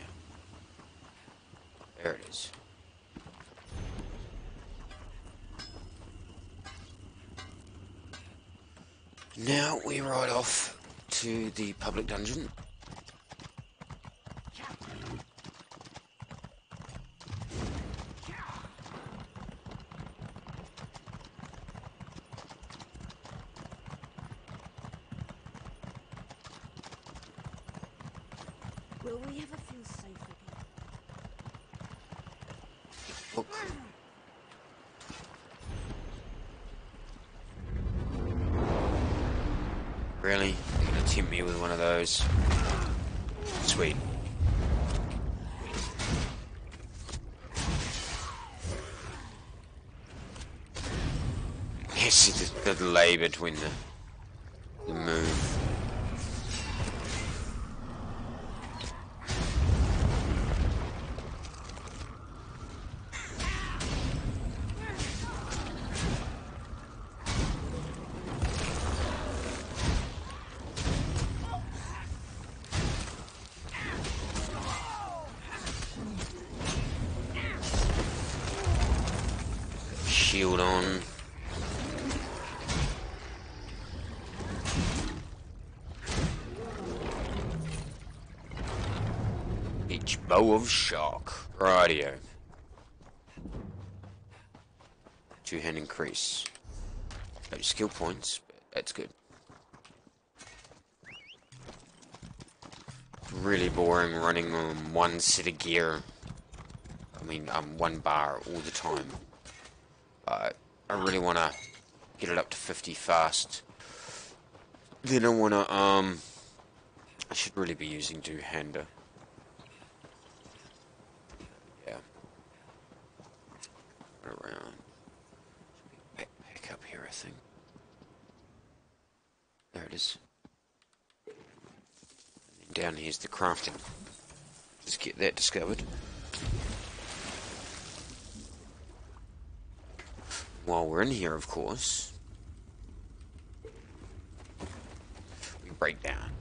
There it is. Now we ride off to the public dungeon. Will we ever feel safe again? Hook. Really? You're gonna tempt me with one of those? Sweet. You see the delay between the move. Shield on. Each bow of shock. Radio. Two-hand increase. No skill points, but that's good. Really boring running on one set of gear. I mean, one bar all the time. But I really want to get it up to 50 fast. Then I want to, I should really be using two-hander. Yeah. Around. Back up here, I think. There it is. And then down here's the crafting. Just get that discovered. While we're in here, of course, we break down.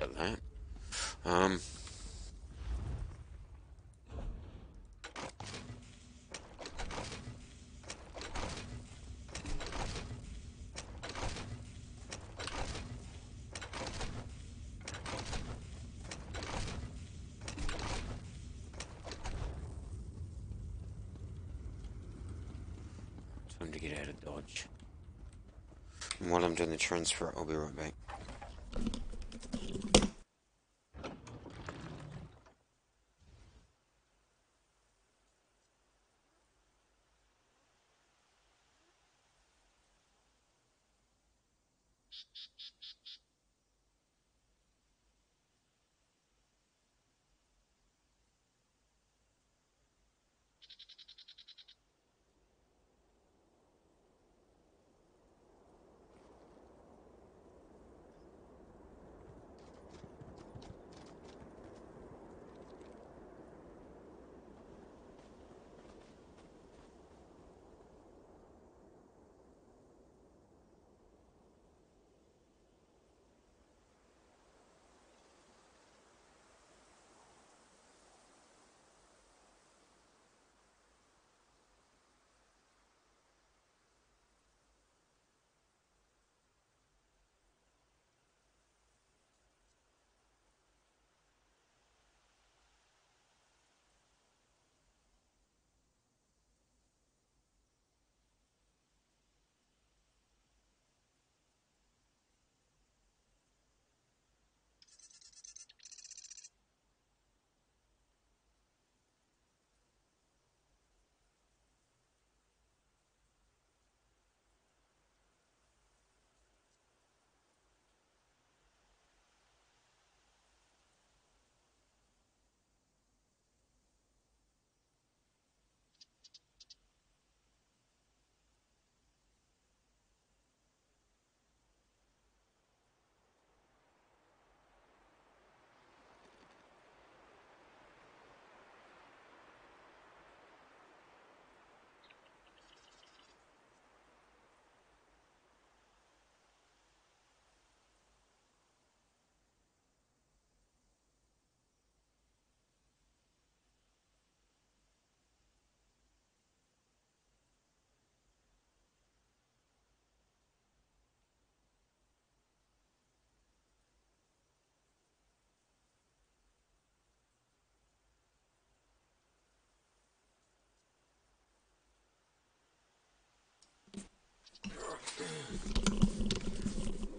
About that. Time to get out of dodge. And while I'm doing the transfer, I'll be right back.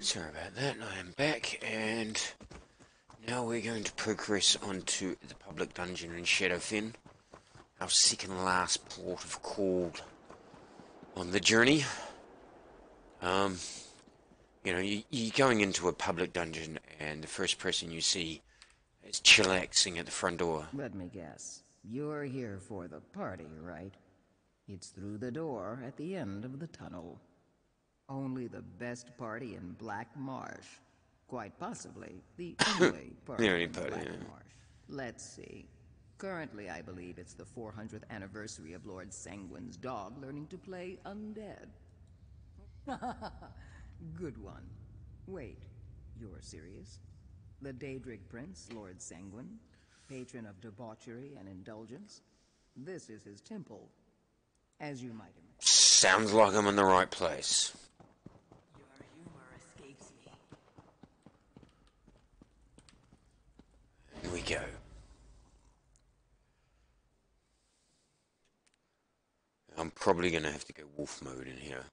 Sorry about that, I am back, and now we're going to progress onto the public dungeon in Shadowfen, our second last port of call on the journey. You know, you're going into a public dungeon, and the first person you see is chillaxing at the front door. Let me guess. You're here for the party, right? It's through the door at the end of the tunnel. Only the best party in Black Marsh. Quite possibly the only party only in party, Black yeah. Marsh. Let's see. Currently, I believe it's the 400th anniversary of Lord Sanguine's dog learning to play undead. Good one. Wait, you're serious? The Daedric Prince, Lord Sanguine, patron of debauchery and indulgence? This is his temple, as you might imagine. Sounds like I'm in the right place. Your humor escapes me. Here we go. I'm probably going to have to go wolf mode in here.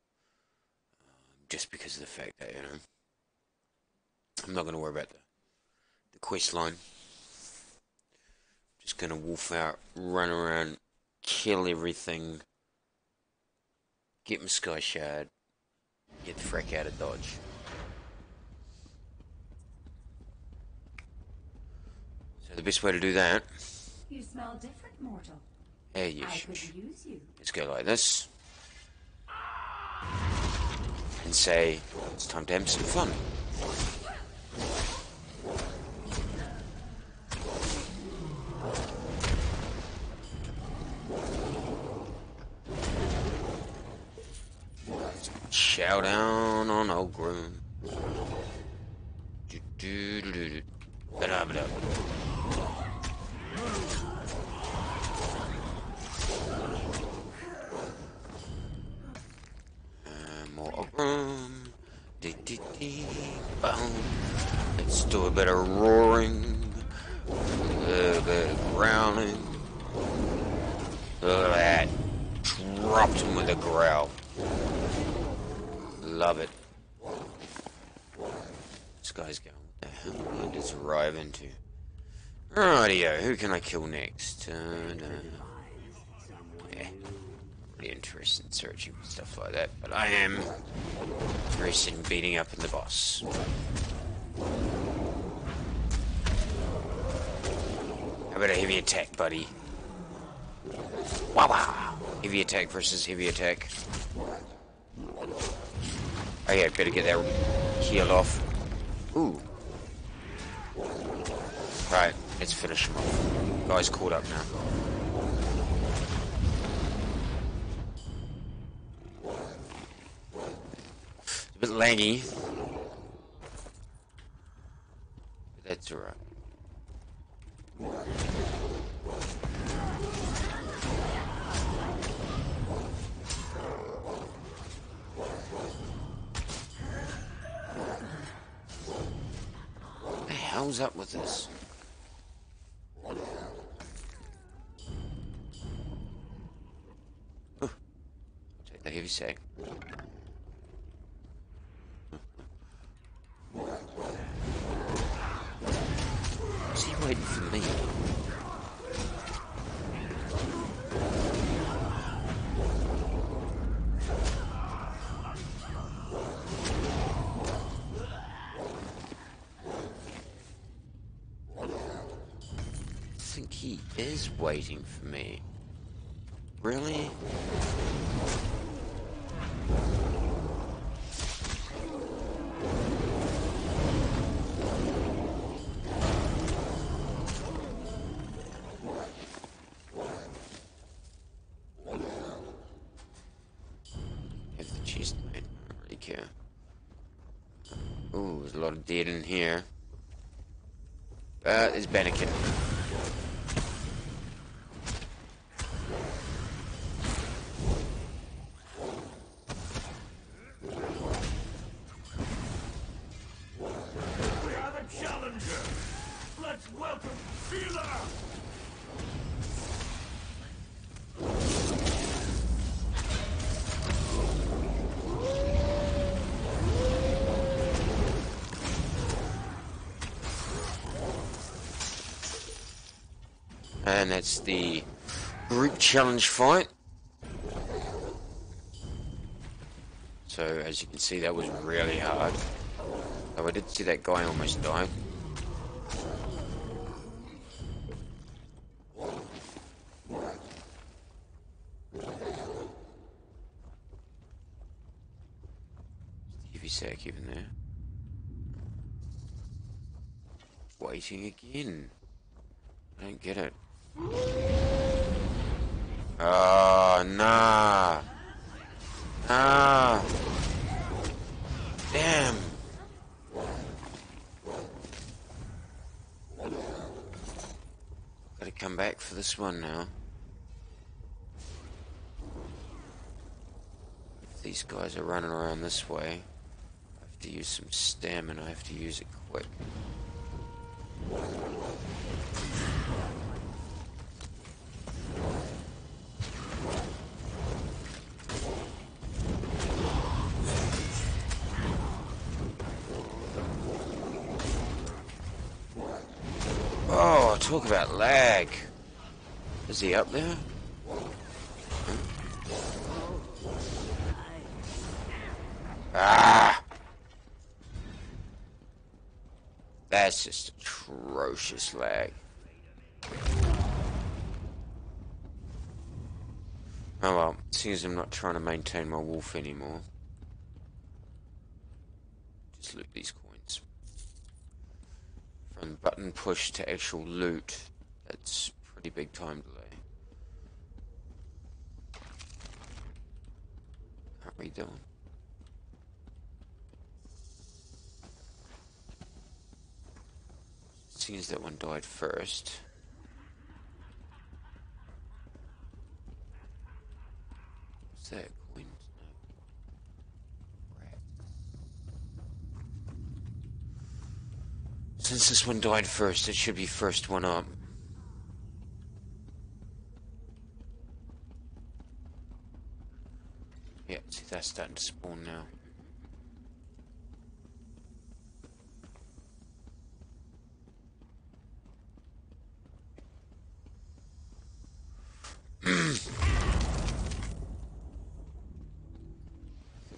Just because of the fact that, you know, I'm not going to worry about the quest line. Just going to wolf out, run around, kill everything, get my sky shard, get the frick out of Dodge. So the best way to do that, You smell different, mortal. yeah, you I should. could use you. Let's go like this. And say, it's time to have some fun. Chow down on old groom. Do-do-do-do-do. Ba-da-ba-da. More room. Boom. Let's do a bit of roaring. A little bit of growling. Look at that. Dropped him with a growl. Love it. This guy's going, what the hell did I just arrive into? Rightio, who can I kill next? Yeah, really interested in searching for stuff like that, but I am interested in beating up the boss. How about a heavy attack, buddy? Wow, wow. Heavy attack versus heavy attack. Oh yeah, better get that heal off. Ooh. Right, let's finish him off. Guy's caught up now. It's a bit laggy. But that's alright. What the hell's up with this? Take the heavy sack. Is he waiting for me? I think he is waiting for me. Really? Have the chest mate. I don't really care. Ooh, there's a lot of dead in here. There's Bannikin. We have a challenger. Let's welcome Fila. And that's the group challenge fight. So as you can see, that was really hard. Though I did see that guy almost die. Heavy sack even there. Waiting again. I don't get it. Oh, nah. Nah. Damn. Gotta come back for this one now. If these guys are running around this way, I have to use some stamina. I have to use it quick. Oh, talk about lag. Is he up there? Ah! That's just atrocious lag. Oh well, seeing as I'm not trying to maintain my wolf anymore. Just loot these coins. From button push to actual loot, that's pretty big time delay. Can't read that one. Seeing as that one died first. What's that? Coins? No. Rat. Since this one died first, it should be first one up. Yeah, see that's starting to spawn now.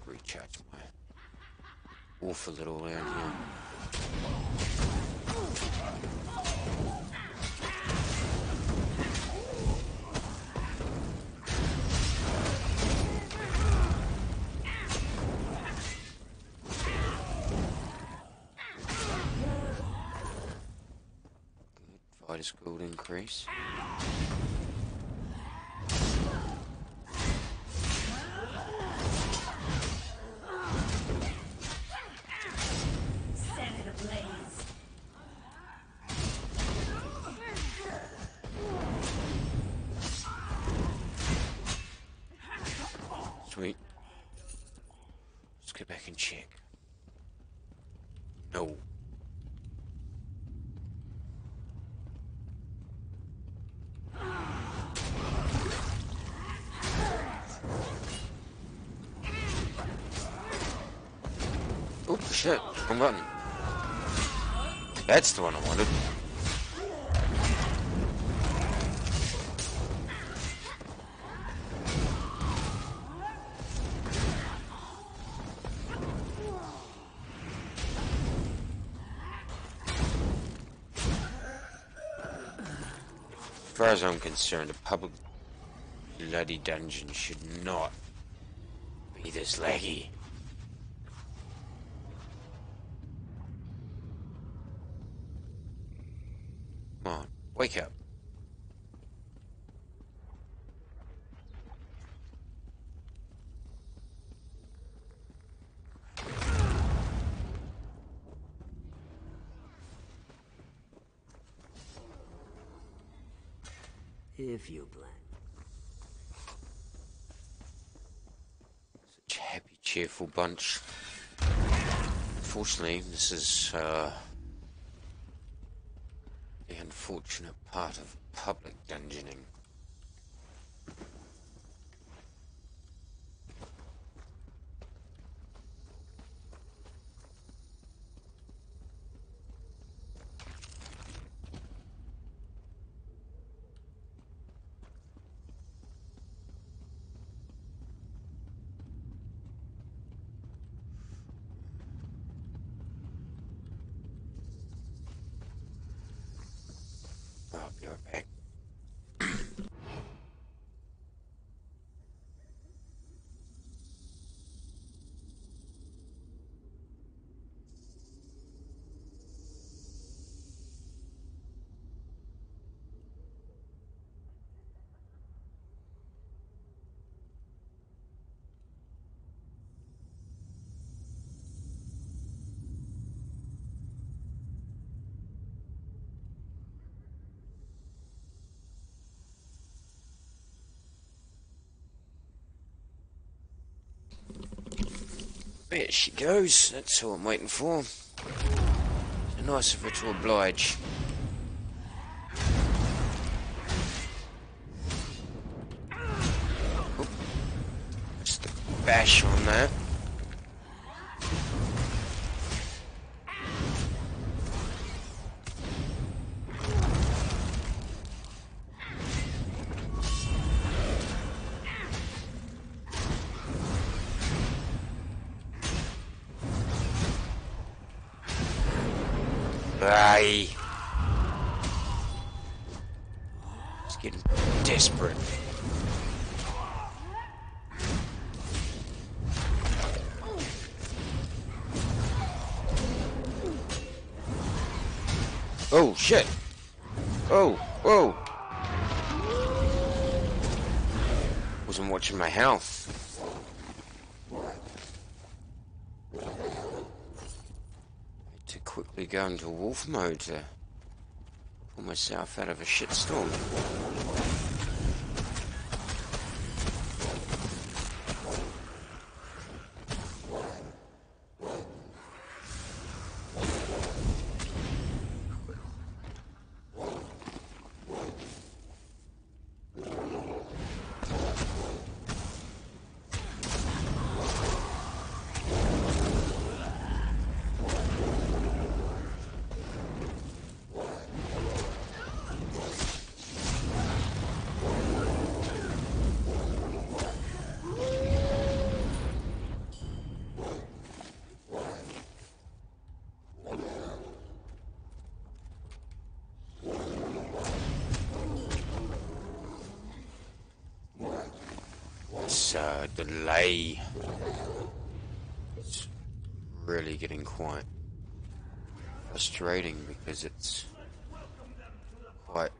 Recharge my wolf a little around here. Good. Fighter's gold increase. Sweet. Let's go back and check. No. Oh shit, wrong button. That's the one I wanted. As far as I'm concerned, a public bloody dungeon should not be this laggy. Come on, wake up. If you plan. Such a happy, cheerful bunch. Unfortunately, this is the unfortunate part of public dungeoning. There she goes. That's all I'm waiting for. So nice of her to oblige. Oop. Just the bash on that. Aye. It's getting desperate. Oh shit! Oh, whoa! Wasn't watching my health. To quickly go into wolf mode to pull myself out of a shitstorm. Delay. It's really getting quite frustrating because it's quite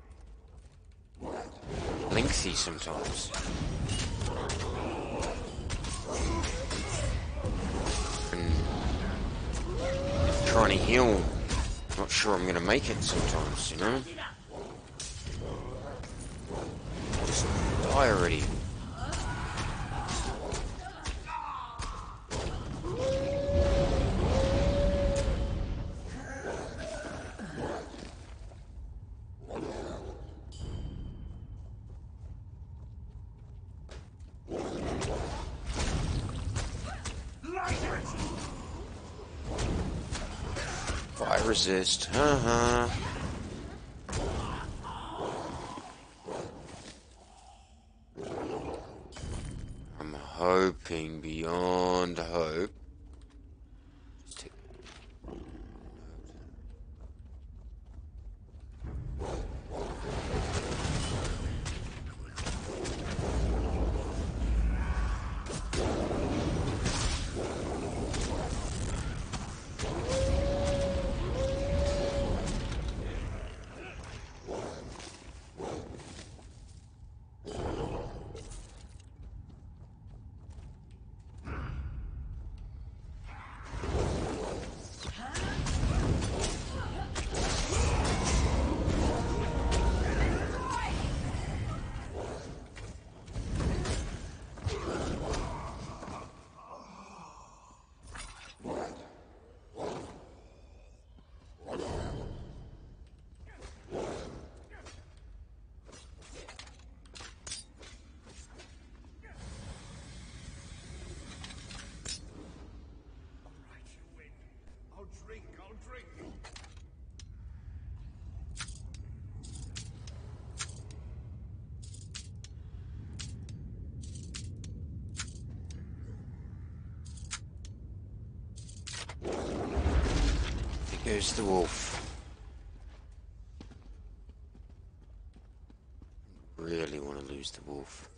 lengthy sometimes. And trying to heal, not sure I'm going to make it sometimes, you know? Just die already. Fire resist, I'm hoping beyond hope. Just take There goes the wolf. Really want to lose the wolf.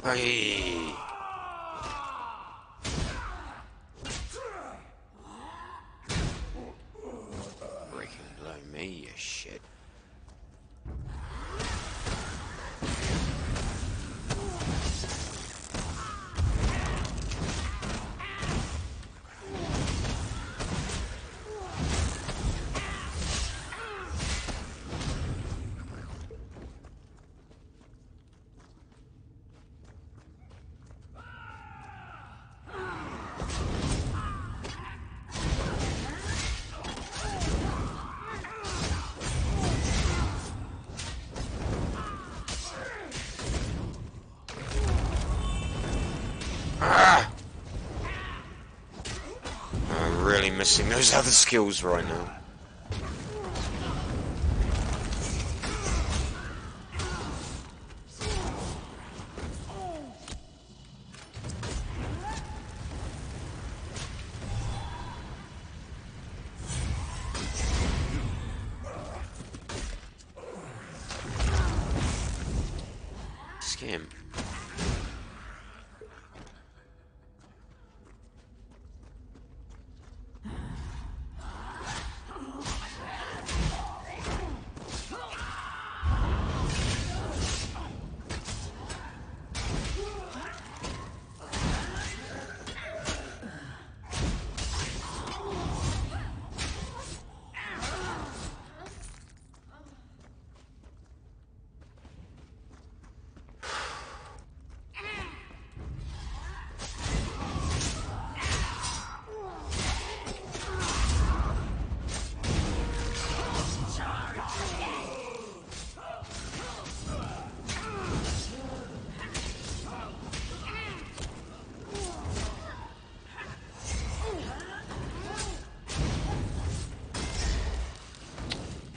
Hey. Breaking below me, you shit. I'm really missing those other skills right now. Scam.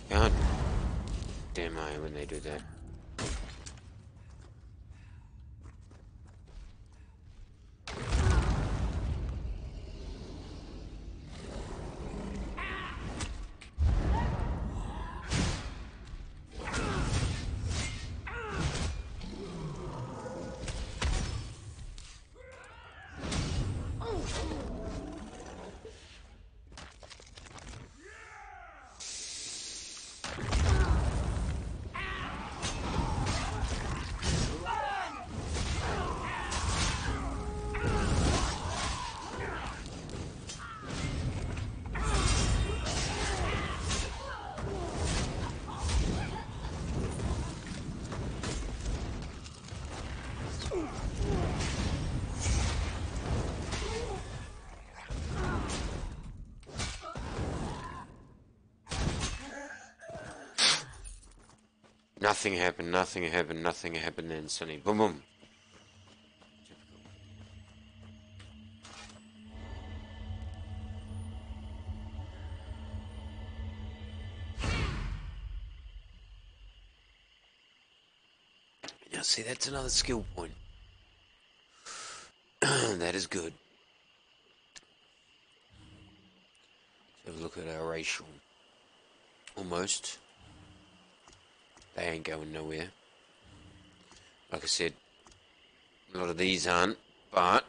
God damn I when they do that. Nothing happened, nothing happened, nothing happened, then suddenly boom boom. Now see, that's another skill point. That is good. Let's have a look at our racial. Almost. They ain't going nowhere. Like I said, a lot of these aren't, but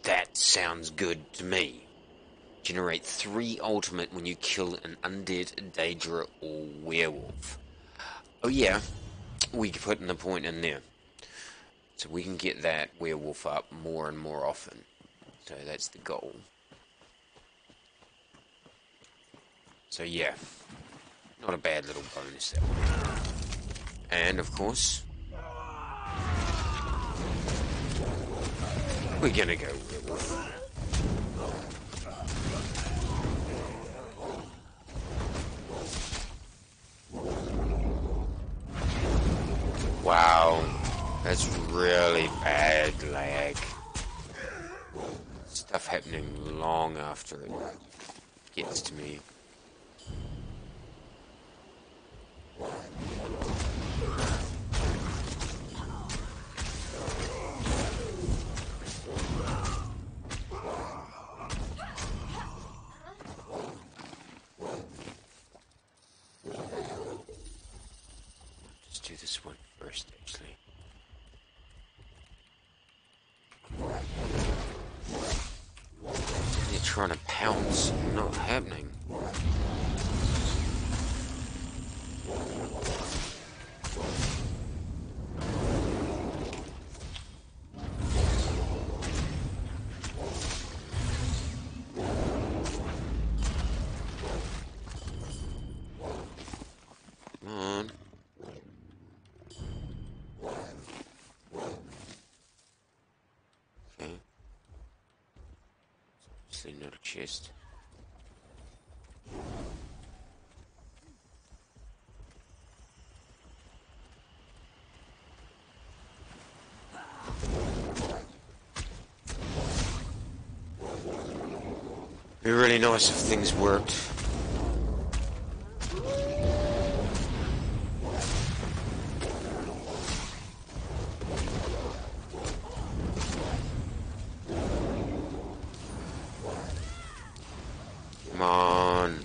that sounds good to me. Generate 3 ultimate when you kill an undead, Daedra, or werewolf. Oh yeah, we can put in the point in there. So we can get that werewolf up more and more often. So that's the goal. So yeah, not a bad little bonus that one. And of course, we're gonna go werewolf. Wow, that's really bad lag. Stuff happening long after it gets to me. Let's do this one. first, actually. They're trying to pounce. Not happening. Come on. Okay. It's obviously not a chest. It'd be really nice if things worked. Come on.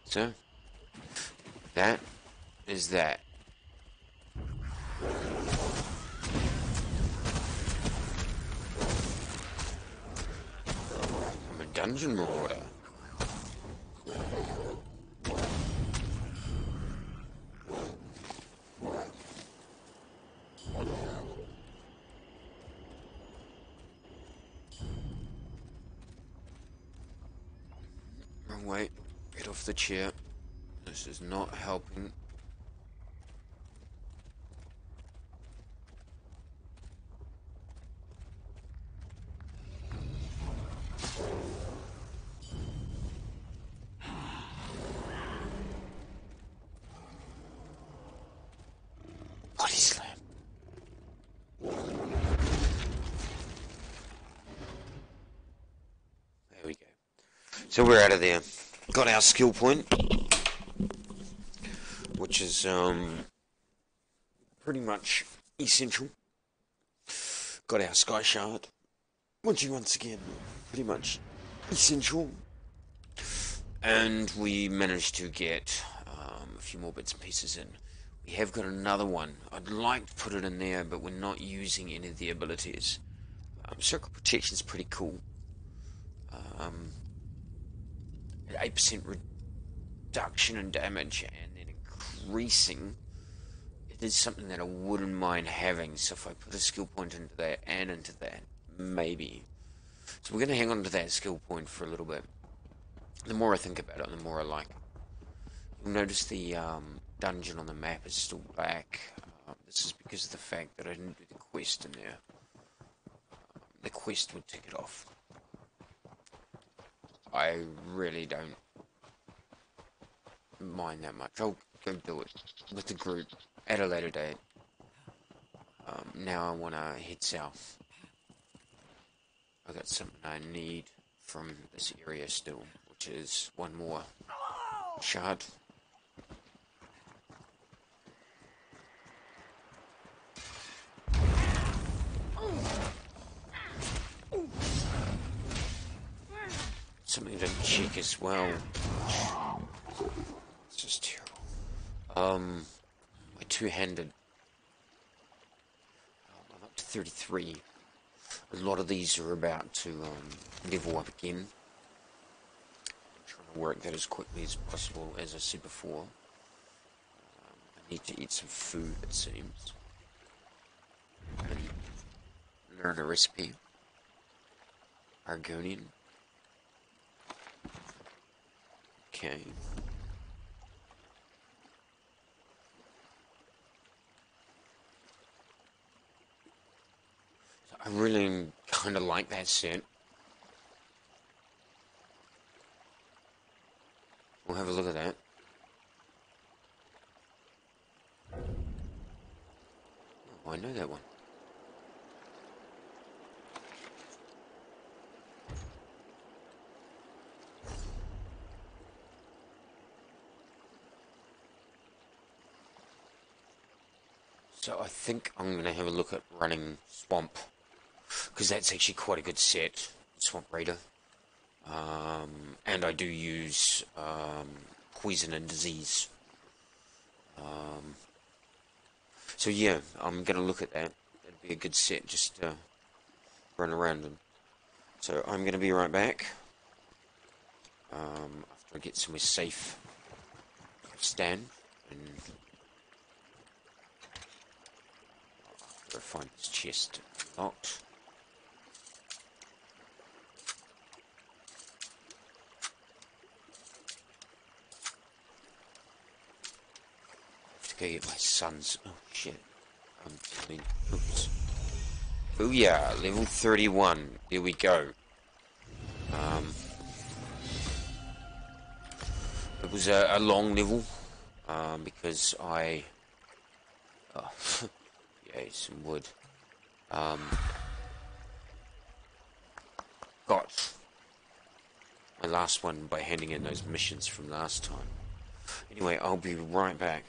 So, that is that. I'm a dungeon marauder. Wrong way. Get off the chair. This is not helping. Body slam. There we go. So we're out of there. Got our skill point, which is pretty much essential. Got our sky shard, which is once again pretty much essential. And we managed to get a few more bits and pieces in. We have got another one. I'd like to put it in there, but we're not using any of the abilities. Circle protection is pretty cool. At 8% reduction in damage and then increasing. It is something that I wouldn't mind having. So if I put a skill point into that and into that, maybe. So we're going to hang on to that skill point for a little bit. The more I think about it, the more I like it. You'll notice the dungeon on the map is still black. This is because of the fact that I didn't do the quest in there. The quest would tick it off. I really don't mind that much. I'll go do it with the group at a later date. Now I want to head south. I got something I need from this area still, which is one more shard. Something to check as well. It's just terrible. My two-handed. I'm up to 33. A lot of these are about to level up again. I'm trying to work that as quickly as possible, as I said before. I need to eat some food, it seems. And learn a recipe. Argonian. Okay. So I really kind of like that set. We'll have a look at that. Oh, I know that one. So I think I'm going to have a look at running Swamp, because that's actually quite a good set, Swamp Raider. And I do use Poison and Disease. So yeah, I'm going to look at that. That'd be a good set just to run around in. So I'm going to be right back. After I get somewhere safe to stand. And after I find this chest locked. Go get my sons. Oh shit. Oops. Oh yeah, level 31. There we go. It was a long level, because I... Oh, yay, some wood. Got my last one by handing in those missions from last time. Anyway, I'll be right back.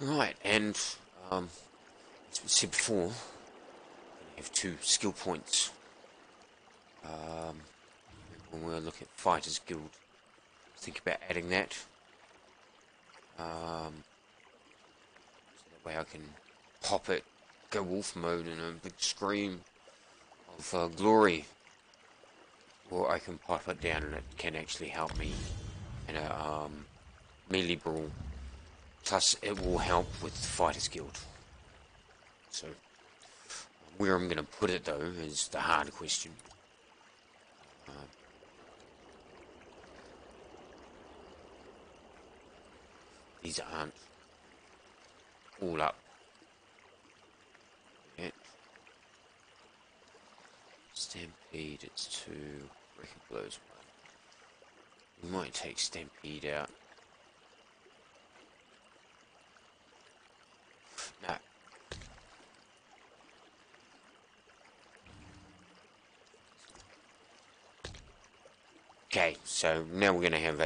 Right, and as we said before, we have 2 skill points. When we look at Fighters Guild, think about adding that. So that way I can pop it, go wolf mode in a big scream of glory. Or I can pop it down and it can actually help me in a melee brawl. Plus, it will help with Fighters Guild. So, where I'm going to put it, though, is the hard question. These aren't all up yet. Stampede, it's 2. Wrecking Blows 1. We might take Stampede out. No. Okay, so now we're going to have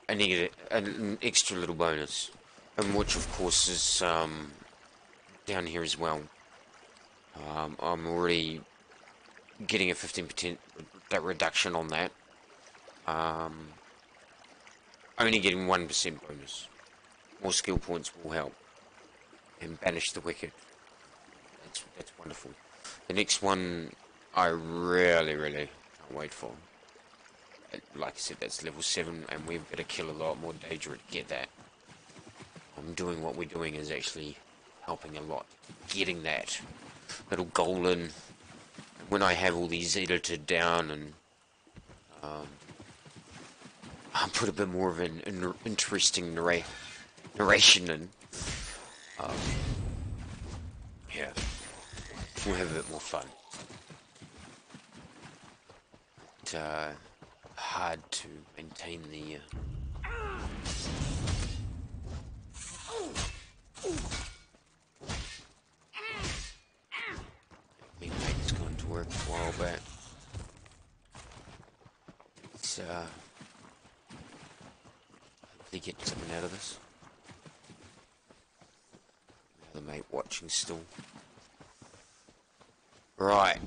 an extra little bonus, and which of course is down here as well. I'm already getting a 15% reduction on that. Only getting 1% bonus. More skill points will help. And Banish the Wicked. That's wonderful. The next one I really can't wait for. Like I said, that's level 7, and we've got to kill a lot more Daedra to get that. Doing what we're doing is actually helping a lot. Getting that little goal in. When I have all these edited down and I'll put a bit more of an interesting narration in. Yeah, we'll have a bit more fun. It's hard to maintain the me mate's gone to work a while back. It's hopefully get something out of this. The other mate watching still. Right.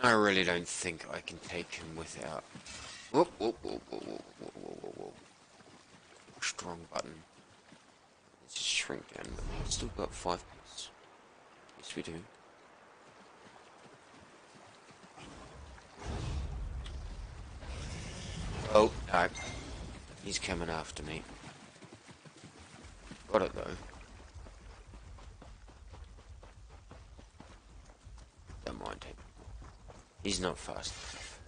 I really don't think I can take him without... Whoop, whoop, whoop, whoop, whoop, whoop, whoop, whoop, whoop. Strong button. Let's just shrink down, but we've still got 5 pieces. Yes, we do. Oh, no. He's coming after me. Got it, though. Don't mind him. He's not fast enough.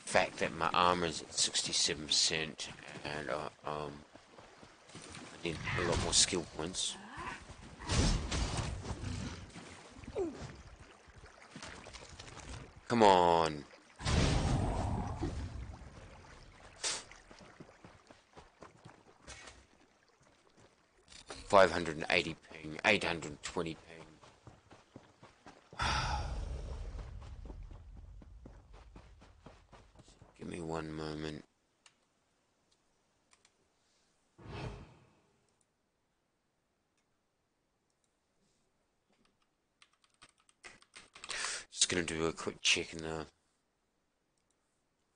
Fact that my armor's at 67% and I need a lot more skill points. Come on. $580 ping, 820 ping. Give me one moment. Just gonna do a quick check in the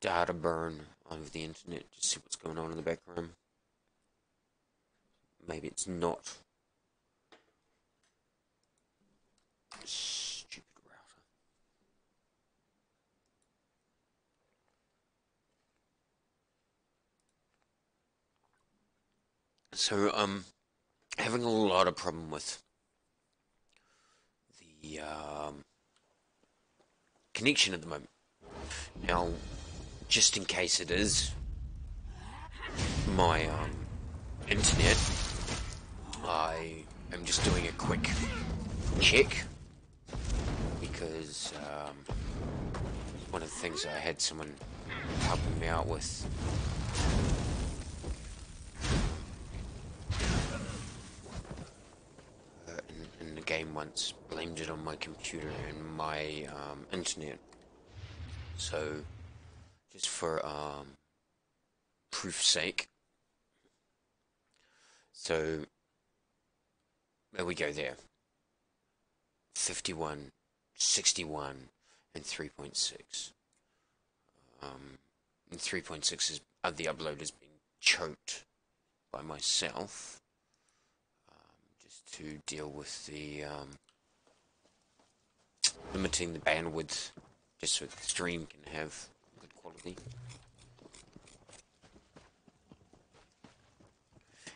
data burn of the internet to see what's going on in the background. Maybe it's not. Stupid router. So, having a lot of problem with the, connection at the moment. Now, just in case it is my, internet, I am just doing a quick check, because, one of the things I had someone helping me out with in the game once blamed it on my computer and my internet. So just for proof's sake, so there we go there. 51, 61, and 3.6. And 3.6 is the upload has been choked by myself. Just to deal with the limiting the bandwidth, just so the stream can have good quality.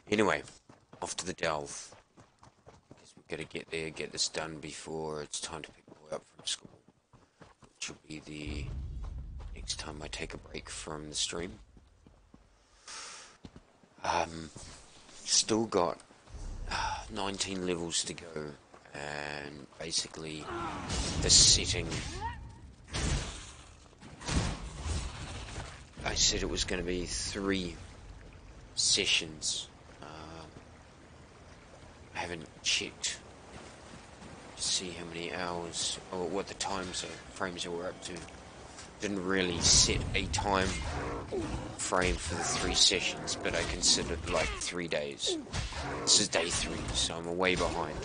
Anyway, off to the delve. Guess we've got to get there, get this done before it's time to pick the boy up from school, which will be the next time I take a break from the stream. Still got 19 levels to go, and basically the setting, I said it was going to be 3 sessions. I haven't checked to see how many hours or what the times or frames that we're up to. Didn't really set a time frame for the 3 sessions, but I considered like 3 days. This is day 3, so I'm way behind,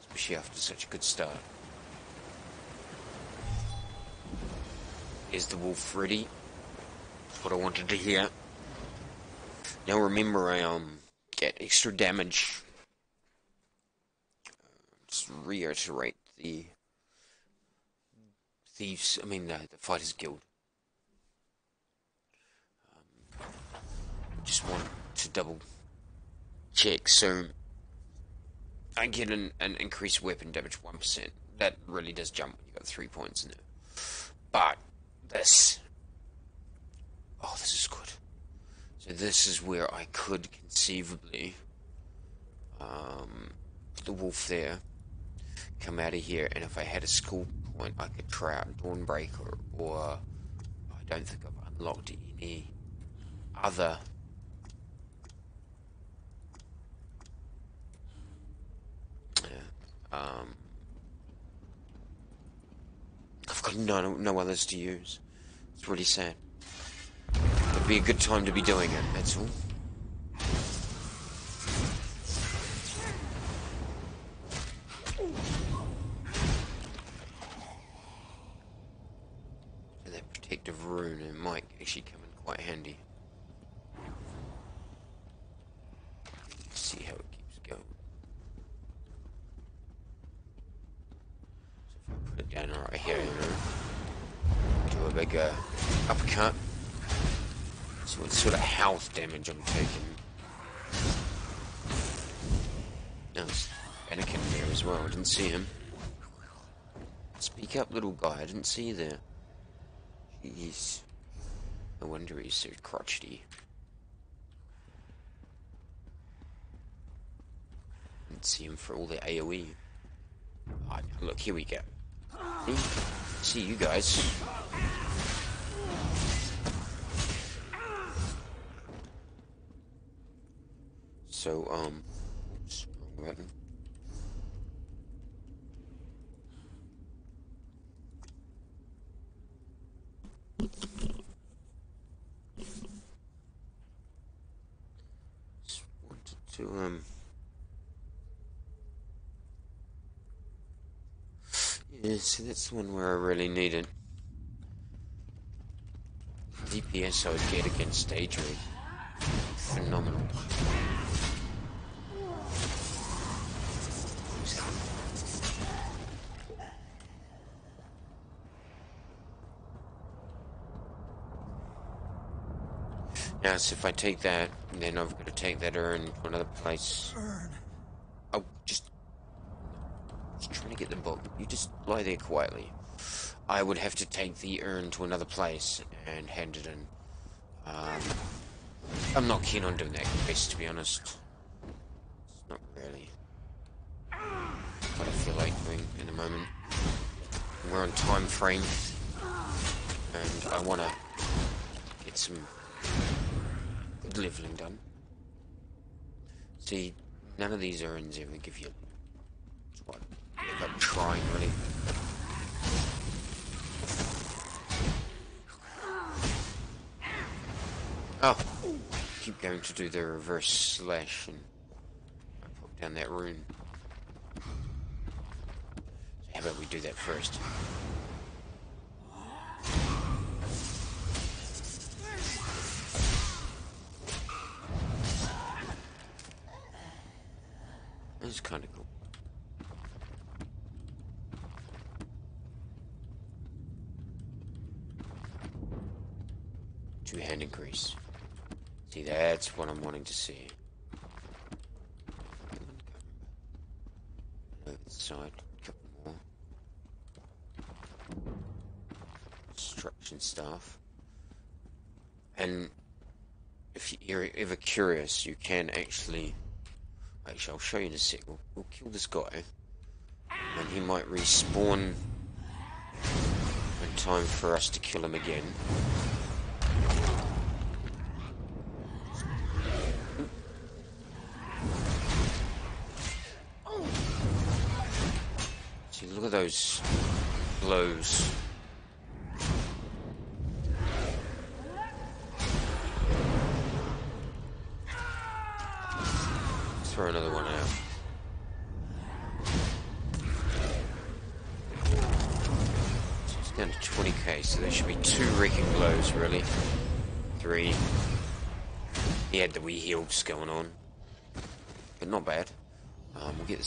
especially after such a good start. Is the wolf ready? That's what I wanted to hear. Now remember, I get extra damage. Just reiterate the thieves. I mean the Fighters Guild. Just want to double check. So I get an increased weapon damage 1%. That really does jump when you got 3 points in there. But this, oh, this is good. So this is where I could conceivably, the wolf there, come out of here, and if I had a school point, I could try out Dawnbreaker, or I don't think I've unlocked any other I've got no others to use. It's really sad. It'd be a good time to be doing it, that's all. So that protective rune, it might actually come in quite handy. See how it keeps going. down right here, you know. Do a big uppercut. See what sort of health damage I'm taking. Now there's Anakin there as well. I didn't see him. Speak up, little guy. I didn't see you there. Jeez. No wonder he's so crotchety. Didn't see him for all the AoE. Oh, look, here we go. See you guys. So, oops, wrong button. Just wanted to, yeah, see, that's the one where I really need it. DPS I would get against stage rate. Phenomenal. Now, so if I take that, then I've got to take that urn to another place. Oh, just trying to get the book. You just lie there quietly. I would have to take the urn to another place and hand it in. I'm not keen on doing that quest, to be honest. It's not really what I feel like doing in the moment. We're on time frame, and I want to get some good leveling done. See, none of these urns ever give you what I'm trying really. Oh, keep going to do the reverse slash and I put down that rune. So how about we do that first? That's kind of cool. Two-hand increase. See, that's what I'm wanting to see. Over the side, a couple more. Destruction stuff. And if you're ever curious, you can actually... Actually, I'll show you in a sec. We'll kill this guy. And he might respawn in time for us to kill him again. See, look at those blows. Let's throw another one out. So it's down to 20k, so there should be 2 wrecking blows, really. 3. He had the wee heals going on. But not bad. We'll get the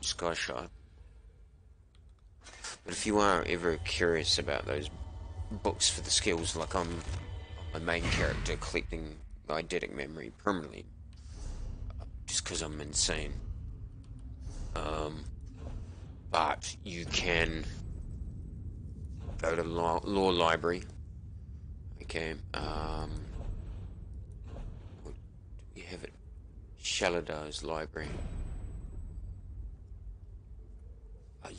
sky shot. But if you are ever curious about those books for the skills, like I'm my main character collecting eidetic memory permanently, just because I'm insane. But you can go to law library. Okay. What do we have it? Shaladar's library.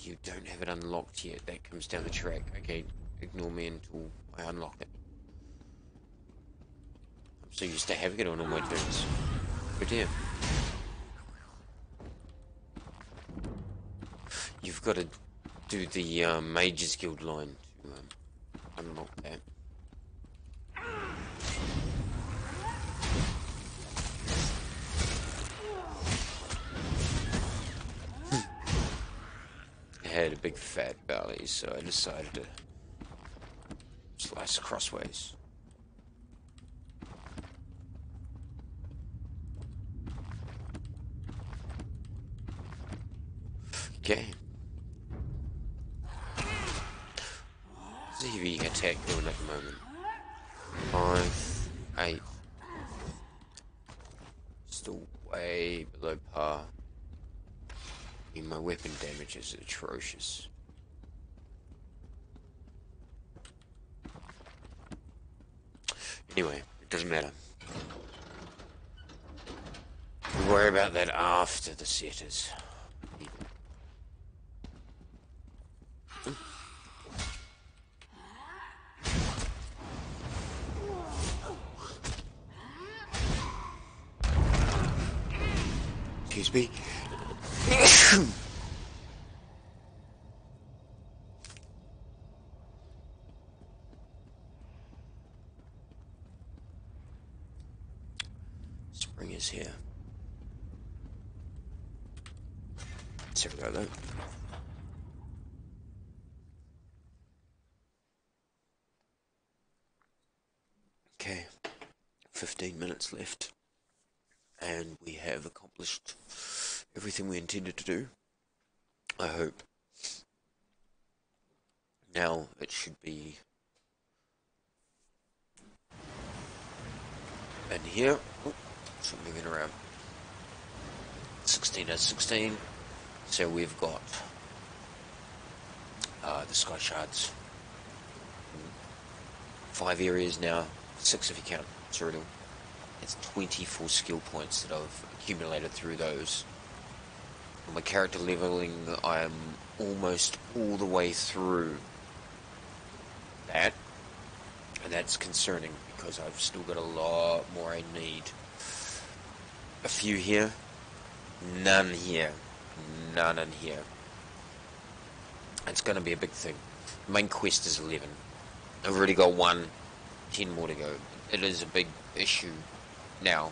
You don't have it unlocked yet. That comes down the track. Okay, ignore me until I unlock it. I'm so used to having it on all my turns. Oh dear. You've got to do the Mages Guild line to unlock that. I had a big fat belly, so I decided to slice crossways. Okay. What's the heavy attack doing at the moment? 5, 8. Still way below par. And my weapon damage is atrocious. Anyway, it doesn't matter. We'll worry about that after the setters. Excuse me. Spring is here. Sorry about that. Okay, 15 minutes left, and we have accomplished everything we intended to do, I hope. Now it should be in here. Oh, it's moving around. 16 out 16. So we've got the Sky Shards. 5 areas now, 6 if you count Cyrodiil. It's 24 skill points that I've accumulated through those. On my character leveling, I'm almost all the way through that, and that's concerning because I've still got a lot more I need. A few here, none here, none in here. It's going to be a big thing. Main quest is 11. I've already got 1, 10 more to go. It is a big issue now,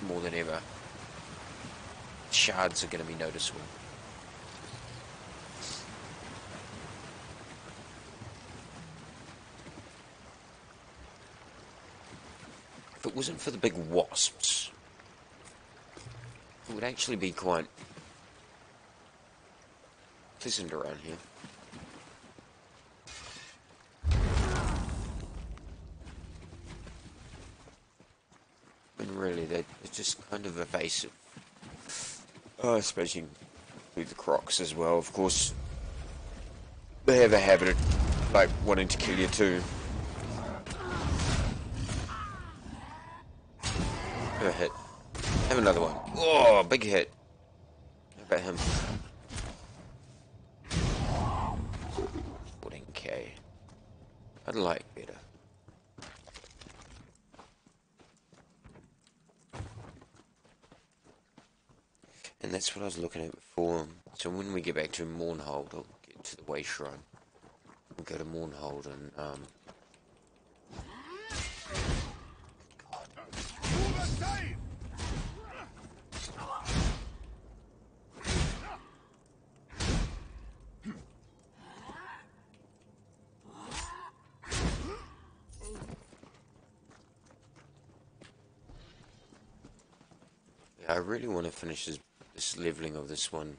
more than ever. Shards are going to be noticeable. If it wasn't for the big wasps, it would actually be quite pleasant around here. And really, they're just kind of evasive. I suppose you can include the crocs as well, of course. They have a habit of, like, wanting to kill you too. Have a hit. Have another one. Oh, big hit. How about him? 14k. I'd like better. And that's what I was looking at before. So when we get back to Mournhold, I'll get to the Way Shrine. We'll go to Mournhold and, yeah, I really want to finish this leveling of this one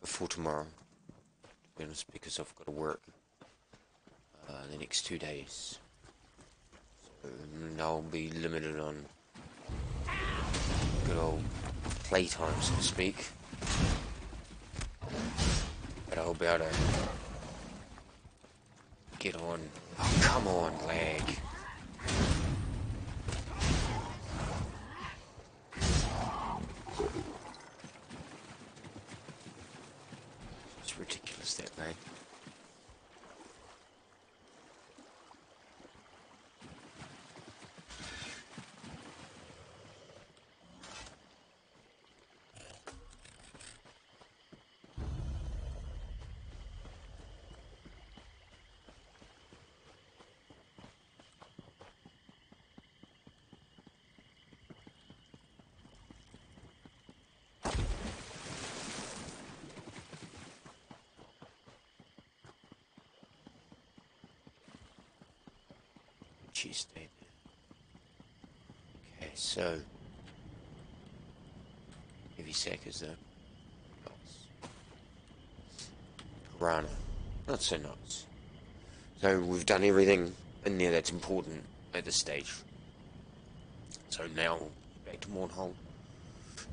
before tomorrow, to be honest, because I've got to work the next 2 days. So I'll be limited on good old playtime, so to speak. But I'll be able to get on. Oh, come on, lag. It's ridiculous, that lag. Tuesday. Okay, so heavy sackers though. Nice. Piranha. Not so nice. So we've done everything in there that's important at this stage. So now, back to Mornhole.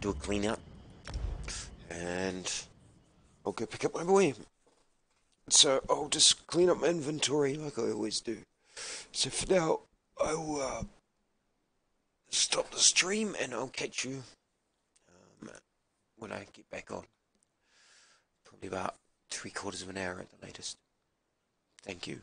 Do a clean up. And I'll go pick up my boy. So I'll just clean up my inventory like I always do. So for now, I will stop the stream and I'll catch you when I get back on. Probably about 3/4 of an hour at the latest. Thank you.